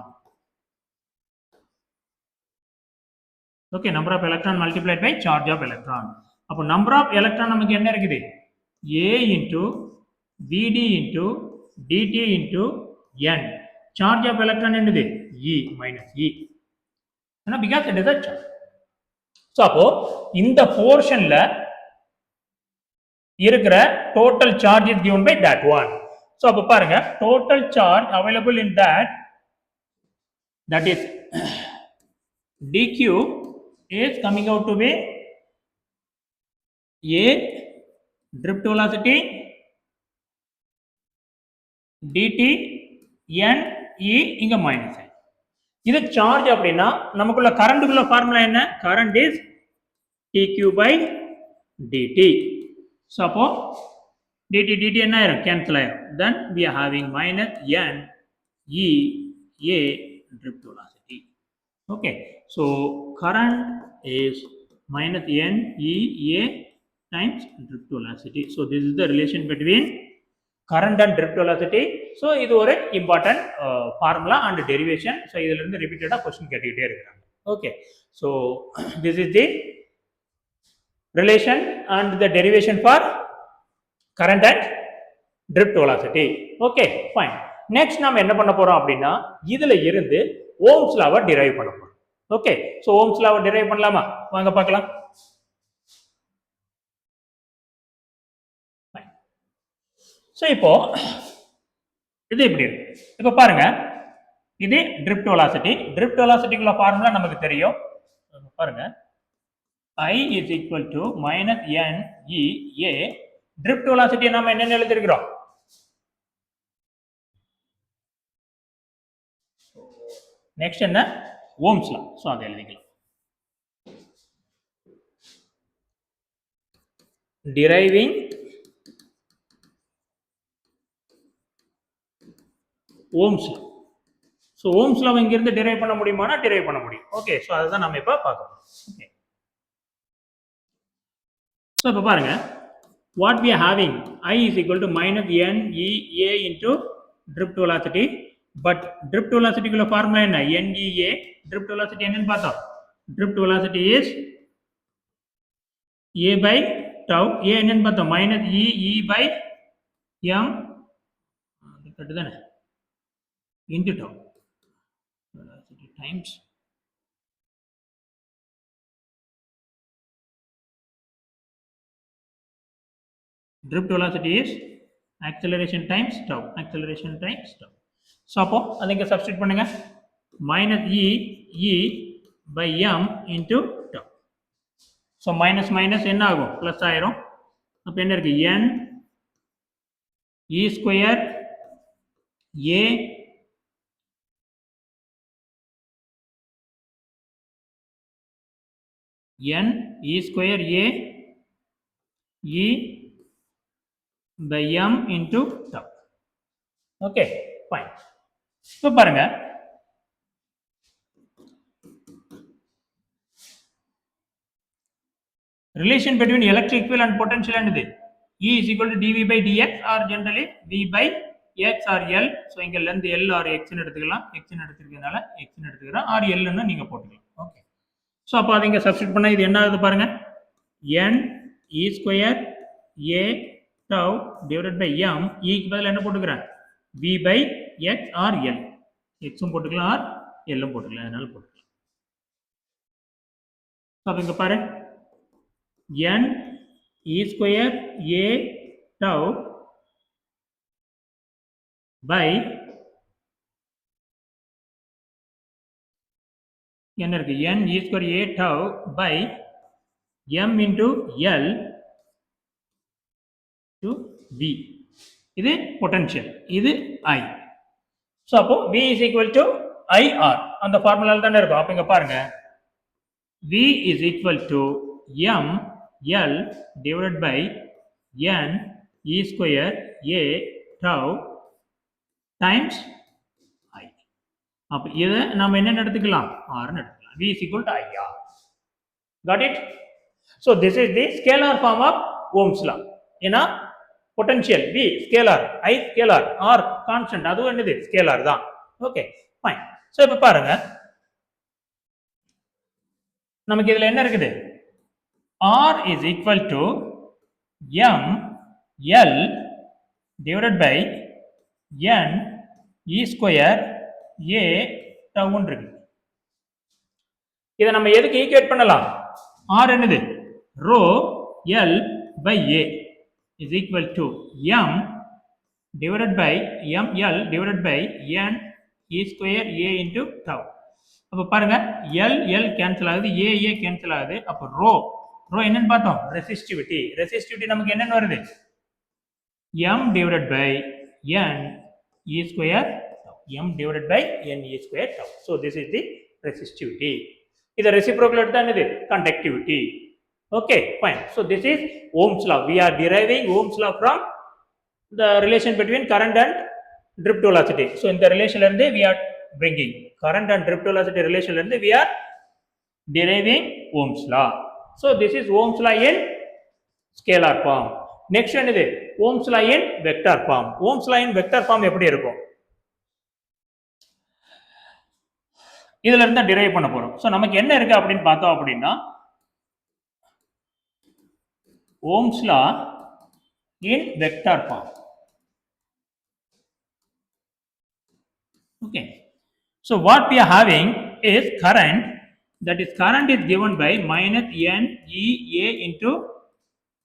Okay, number of electron multiplied by charge of electron. அப்போ number of electron நமக்கு என்ன இருக்குது, a into vd into dt into n. charge of electron என்னது e minus e, because it is a charge. So அப்போ இந்த போர்ஷன்ல இருக்கிற total charge is given by that one. So அப்போ பாருங்க, total charge available in that is dq is coming out to be a drift velocity dt n e இங்க மைனஸ். இது சார்ஜ் அப்படின்னா நமக்குள்ள கரண்ட்டுக்குள்ள ஃபார்முலா என்ன, current is dq by dt. So அப்போ dt dt என்ன ஆயிரும், கேன்சல் ஆயிரும். then we are having minus n e a drift velocity. okay, so current is minus n e a times drift velocity. so this is the relation between current and drift velocity. so இது ஒரு important formula and derivation. so இதுல இருந்து repeated question கேட்டுக்கிட்டே இருக்காங்க. okay, so this is the relation and the derivation for current and drift velocity. okay fine. next நாம என்ன பண்ண போறோம் அப்படின்னா இதுல இருந்து ஓம்ஸ் லாவை derive பண்ண போறோம். okay, so ஓம்ஸ் லாவை derive பண்ணலாமா, வாங்க பார்க்கலாம். ஸோ இப்போ இது எப்படி இருக்கு, இப்போ பாருங்க, இது drift velocity. drift velocityக்குள்ள ஃபார்முலா நமக்கு தெரியும். பாருங்க, I is equal to minus n e a. drift velocity நாம என்னன்னு எழுதிருக்கிறோம், நெக்ஸ்ட் என்ன, ஓம்ஸ் லா. ஸோ அதை எழுதிக்கலாம். deriving Ohm's law. So Ohm's law இங்கிருந்து டிரைவ் பண்ண முடியுமானா டிரைவ் பண்ண முடியும். ஓகே, ஸோ அதுதான் நம்ம இப்போ பார்க்கணும். ஓகே, ஸோ இப்போ பாருங்க, what we are having, I is equal to minus n e a into drift velocity. But drift velocity குள்ள ஃபார்முலா என்ன? NEA. drift velocity என்னன்னு பார்த்தோம். drift velocity is A by tau. A என்னன்னு பார்த்தோம். minus E by m கட்டுதானே into tau velocity times drift velocity is acceleration times tau. acceleration times tau. So அப்போ அதை இங்க சப்ஸ்டிட் பண்ணுங்க. minus E by m into tau. So minus minus என்ன ஆகும்? plus ஆயிரும். அப்போ என்ன இருக்கு? n E square A n E square A E by m into tau. Okay, fine. இப்போ பாருங்க, relation between electric field and potential என்னது? E is equal to dV by dx or generally V by x or L. so இங்க length L or x ன்னு எடுத்துக்கலாம். x ன்னு எடுத்துக்கிறதுனால x ன்னு எடுத்துக்கிறோம், or L ன்னு நீங்க போட்டுக்கலாம். ஓகே, சோ அப்ப அதை இங்க சப்ஸ்டிட் பண்ணா இது என்ன ஆகுது பாருங்க. n E square A tau divided by m. E க்கு பதிலா என்ன போட்டுக்கிறேன்? V by x or L. x உம் போட்டுக்கலாம் or L உம் போட்டுக்கலாம், அதனால போட்டுக்கலாம். அப்ப இங்க பாரு, n E square A tau by என்ன இருக்கு? n E square A tau by m into L to V. இது potential, இது I. so அப்போ V is equal to IR. அந்த ஃபார்முலால தானே இருக்கும். அப்ப இங்க பாருங்க, V is equal to m L divided by n E square A tau times I. அப்ப இத நாம என்ன எடுத்துக்கலாம்? R ன்னு எடுத்துக்கலாம். V is equal to IR. Got it? So this is the scalar form of Ohm's law. ஏன்னா potential V scalar, I scalar, R constant, அதுவும் என்னது? scalar தான். Okay, fine. சோ இப்ப பாருங்க, நமக்கு இதுல என்ன இருக்குது? R is equal to m L divided by n E square A tau இருக்கு. இதை நம்ம எதுக்கு ஈக்குவேட் பண்ணலாம்? R என்னது? rho L by A is equal to m divided by mL divided by n E square A into tau. அப்ப பாருங்க, L L கேன்சல் ஆகுது, A A கேன்சல் ஆகுது. அப்ப rho என்னன்னு பார்த்தோம்? ரெசிஸ்டிவிட்டி. ரெசிஸ்டிவிட்டி நமக்கு என்னன்னு வருது? m divided by n E square tau. m divided by n E square tau. So this is the resistivity. இத ரெசிப்ரோக்கல் எடுத்தா என்னது? conductivity. Okay, fine. So this is Ohm's law. We are deriving Ohm's law from the relation between current and drift velocity. So in the relation இருந்து we are bringing current and drift velocity relation இருந்து we are deriving Ohm's law. So this is Ohm's law in scalar form. Next one is Ohm's law in vector form. Ohm's law in vector form எப்படி இருக்கும்? இதுல இருந்து டிரைவ் பண்ண போறோம். சோ நமக்கு என்ன இருக்கு அப்படின்னு பார்த்தோம் அப்படின்னா, Ohm's law in vector form. Okay, so what we are having is current. That is, current is given by minus n E A into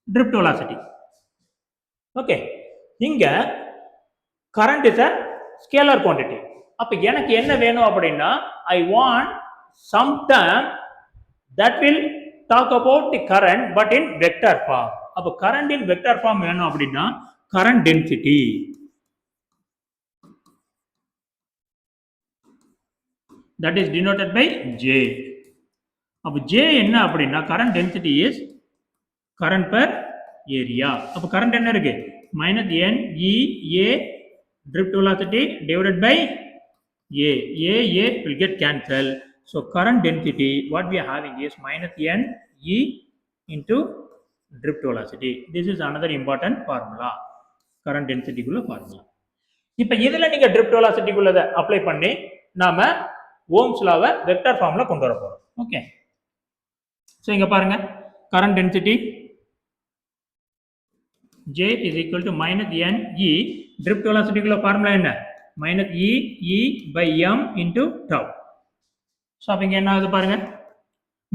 drift velocity. Okay, இங்க current is a scalar quantity. அப்ப எனக்கு என்ன வேணும் அப்படின்னா, I want some term that will talk about the current but in vector form. அப்ப current in vector form வேணும் அப்படின்னா current density. That is denoted by J. அப்ப J என்ன அப்படின்னா current density is current per area. அப்ப current என்ன இருக்கு? minus n E A drift velocity divided by A will get cancelled. So current density what we are having is minus n E into drift velocity. This is another important formula, current density குள்ள formula. இப்போ இதில் நீங்கள் ட்ரிஃப்ட் வெலாசிட்டிக்குள்ளதை அப்ளை பண்ணி நாம ஓம்ஸ் லாவை வெக்டர் ஃபார்மில் கொண்டு வர போகிறோம். ஓகே, ஸோ இங்கே பாருங்க, current density J is equal to minus NE. Drift வெலாசிட்டிக்குள்ள ஃபார்முலா என்ன? minus E by M into tau. ஸோ அப்போ இங்கே என்ன ஆகுது பாருங்க,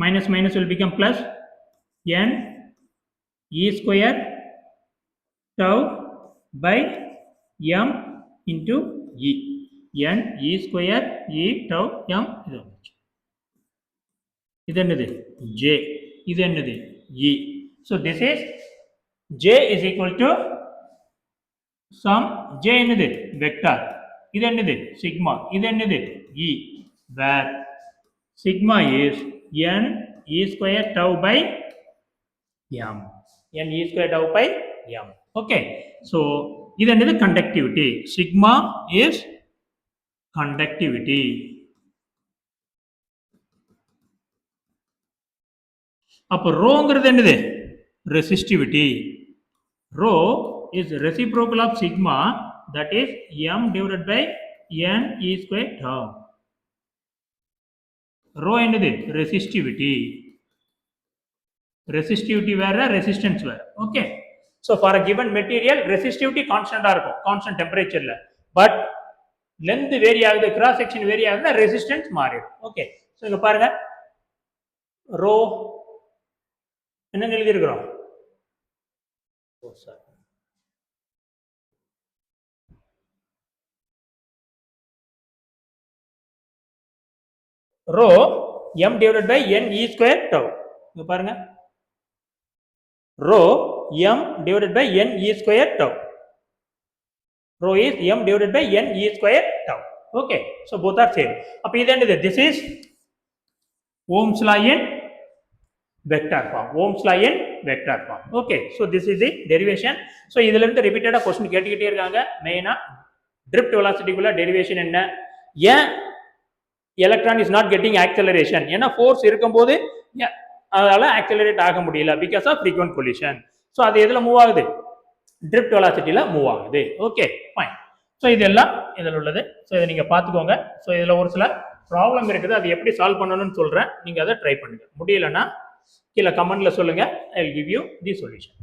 minus minus will become plus N E square tau by M into E. N E square E tau M. இது என்னது? J. இது என்னது? E. So this is J is equal to some J என்னது? Vector. இது என்னது? Sigma. இது என்னது? E. Where sigma is N E square tau by M. N E square tau by M. Okay. So இது என்னது? Conductivity. Sigma is conductivity. அப்போ ரோங்கிறது என்னது? Resistivity. Rho is reciprocal of sigma, that is M divided by N E square tau. Rho என்னது? Resistivity. Resistivity வேற, resistance வேற. Okay. So for a given material, resistivity constant இருக்கும், constant temperature. But length vary ஆகுது, cross section vary ஆகுதுன்னா resistance மாறிடும். Okay. So இங்க பாருங்க, rho என்ன எழுதி இருக்கிறோம்? rho M divided by N E square tau. இங்க பாருங்க, rho M divided by N E square tau. Rho is M divided by N E square tau. Okay, so both are same. அப்ப இது என்னது? This is Ohm's law in vector form. Ohm's law in vector form. Okay, so this is the derivation. So இதுல இருந்து ரிப்பீட்டடா क्वेश्चन கேட்டுக்கிட்டே இருக்காங்க. மெயினா drift velocity குள்ள டெரிவேஷன் என்ன? ஏன் electron is not getting acceleration? ஏன்னா ஃபோர்ஸ் இருக்கும்போது அதனால ஆக்சலரேட் ஆக முடியல, because of frequent collision. So அது எதில் மூவ் ஆகுது? ட்ரிஃப்ட் வெலாசிட்டியில் மூவ் ஆகுது. Okay, fine. ஸோ இதெல்லாம் இதில் உள்ளது. ஸோ இதை நீங்கள் பார்த்துக்கோங்க. ஸோ இதில் ஒரு சில ப்ராப்ளம் இருக்குது, அது எப்படி சால்வ் பண்ணணும்னு சொல்கிறேன், நீங்கள் அதை ட்ரை பண்ணுங்க. முடியலன்னா கீழே கமெண்ட்ல சொல்லுங்க, I will give you the solution.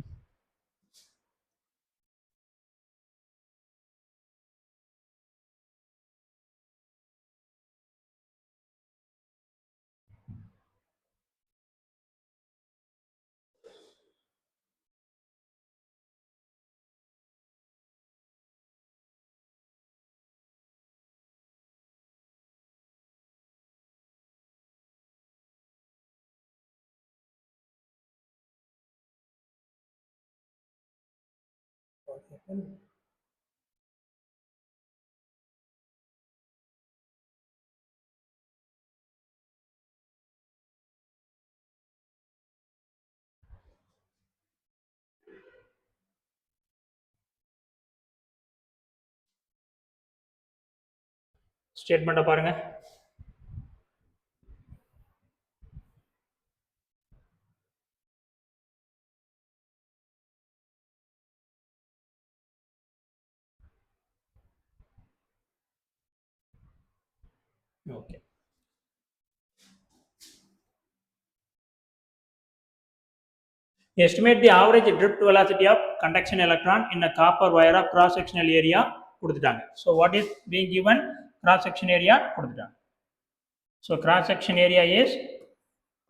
ஸ்டேட்மெண்ட்டை பாருங்க. Okay. Estimate the average drift velocity of conduction electron in a copper wire of cross sectional area கொடுத்துட்டாங்க. So what is being given? Cross section area கொடுத்துட்டாங்க. So cross section area is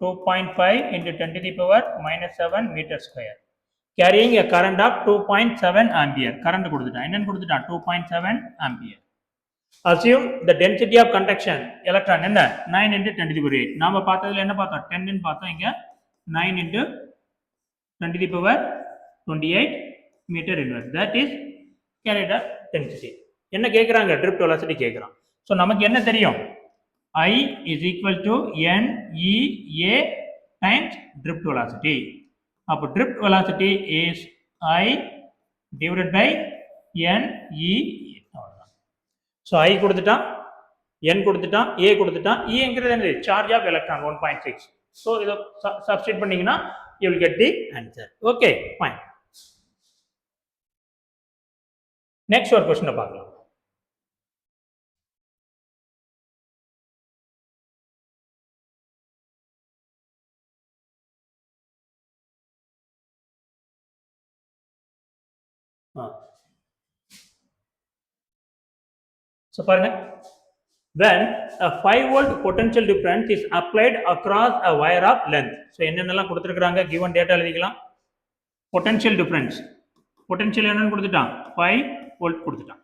2.5 into 10 to the power minus 7 meter square, carrying a current of 2.7 ampere. Current கொடுத்துட்டான், என்னன்னு கொடுத்துட்டான்? 2.7 ampere. Assume the density of conduction electron என்ன? 9 into 10 to the power 8. நாம பார்த்ததுல என்ன பார்த்தோம்? 10 ன்னு பார்த்தோம். இங்க 9 into 10 to the power 28 meter inverse. That is carried at density. என்ன கேட்குறாங்க? drift velocity கேட்குறான். ஸோ நமக்கு என்ன தெரியும்? I is equal to NEA times drift velocity. அப்போ drift velocity is I divided by NEA. So I கொடுத்துட்டான், N கொடுத்துட்டான், A கொடுத்துட்டான். Eங்கிறது என்னது? Charge of electron 1.6. ஸோ இதை சப்ஸ்டிட் பண்ணீங்கன்னா you will get the answer. Okay, fine. Next ஒரு question பார்க்கலாம். ஸோ பாருங்க, when a 5 volt potential difference is applied across a wire of length. So என்னென்னலாம் கொடுத்துருக்காங்க, given data எழுதிக்கலாம். potential difference, potential என்னன்னு கொடுத்துட்டான், 5 volt கொடுத்துட்டான்.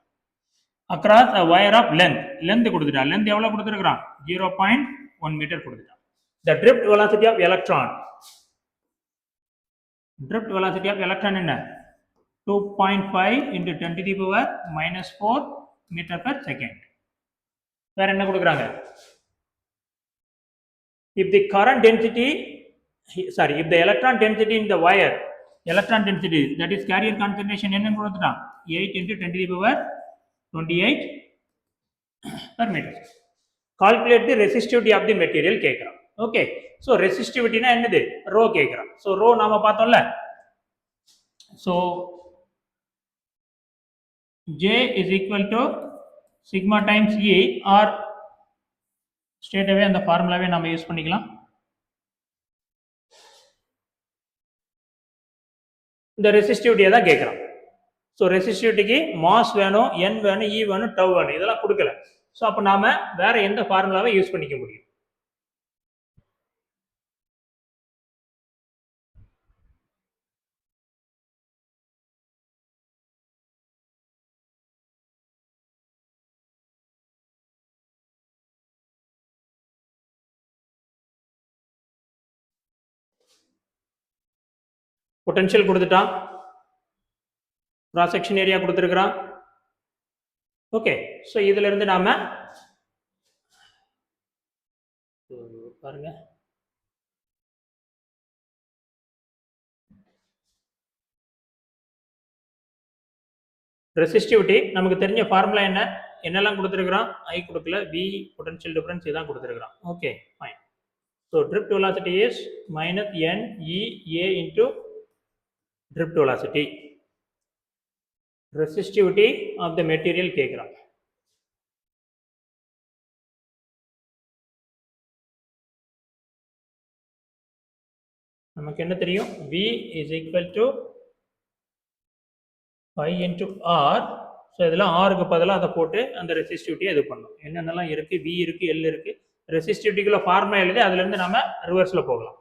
across a wire of length கொடுத்துட்டான். length எவ்வளவு கொடுத்துருக்கான், 0.1 மீட்டர் கொடுத்துட்டான். the drift velocity of electron, drift velocity of electron என்ன, 2.5 into 10 to the power minus 4 meter per second. வேற என்ன கொடுக்குறாங்க, if the current density, sorry, if the electron density in the wire, electron density, that is carrier concentration என்னன்னு கொடுத்துட்டான், 8 into 10 to the power 28 per meter. calculate the resistivity of the material கேக்குறான். ஓகே, so resistivity னா என்னது, rho கேக்குறான். so rho நாம பார்த்தோம்ல, so J is equal to sigma times E, or straight away அந்த ஃபார்முலாவே நாம யூஸ் பண்ணிக்கலாம். இந்த ரெசிஸ்டிவிட்டியை தான் கேட்குறான். ஸோ ரெசிஸ்டிவிட்டிக்கு மாஸ் வேணும், என் வேணும், இ வேணும், டவ் வேணும், இதெல்லாம் கொடுக்கல. ஸோ அப்போ நாம வேற எந்த ஃபார்முலாவை யூஸ் பண்ணிக்க முடியும், பொட்டன்ஷியல் கொடுத்துட்டான், கிராஸ் செக்ஷன் ஏரியா கொடுத்துருக்குறான். ஓகே, ஸோ இதுல இருந்து நாம பாருங்க, ரெசிஸ்டிவிட்டி நமக்கு தெரிஞ்ச ஃபார்முலா என்ன, என்னெல்லாம் கொடுத்துருக்குறான், ஐ கொடுக்கல, வி பொட்டன்ஷியல் டிஃபரன்ஸ் இதான் கொடுத்துருக்குறான். Okay fine. So drift velocity is minus N E A into drift velocity. resistivity of the material கேக்குறான். நமக்கு என்ன தெரியும், V is equal to pi into R. So இதெல்லாம் ஆருக்கு பதிலாக அதை போட்டு அந்த ரெசிஸ்டிவிட்டியை இது பண்ணும். என்னென்னலாம் இருக்கு, V இருக்கு, L இருக்கு, ரெசிஸ்டிவிட்டிக்குள்ள ஃபார்முலா எழுதி அதுல இருந்து நாம ரிவர்ஸ்ல போகலாம்.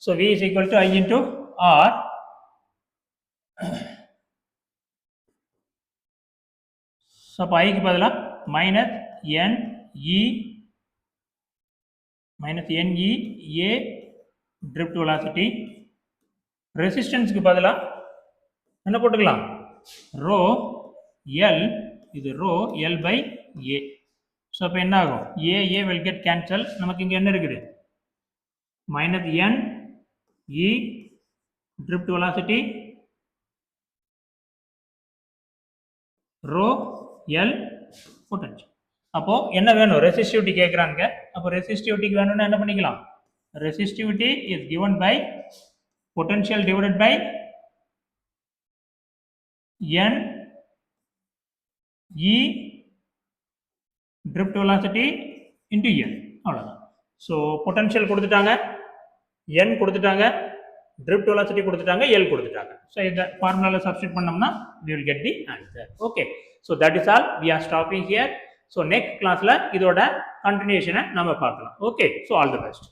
So V is equal to I into R. So I க்கு பதிலா minus N E A drift velocity. Resistance க்கு பதிலா என்ன போட்டுக்கலாம், rho L, இது rho L by A. So அப்ப என்ன ஆகும், A will get cancel. நமக்கு இங்க என்ன இருக்குது, minus N E drift velocity rho L potential. அப்போ என்ன வேணும், ரெசிஸ்டிவிட்டி கேக்குறாங்க. அப்போ ரெசிஸ்டிவிட்டிக்கு வேணும்னா என்ன பண்ணிக்கலாம், resistivity is given by potential divided by N E drift velocity into N. அவ்வளவுதான். ஸோ பொட்டன்ஷியல் கொடுத்துட்டாங்க, N கொடுத்துட்டாங்க, drift velocity கொடுத்துட்டாங்க, L கொடுத்துட்டாங்க. ஸோ இந்த ஃபார்முலால சப்ஸ்டிட் பண்ணோம்னா we will get the answer. Okay, so that is all. We are stopping here. So next classல இதோட கண்டினியூஷனை நம்ம பார்க்கலாம். Okay, so all the best.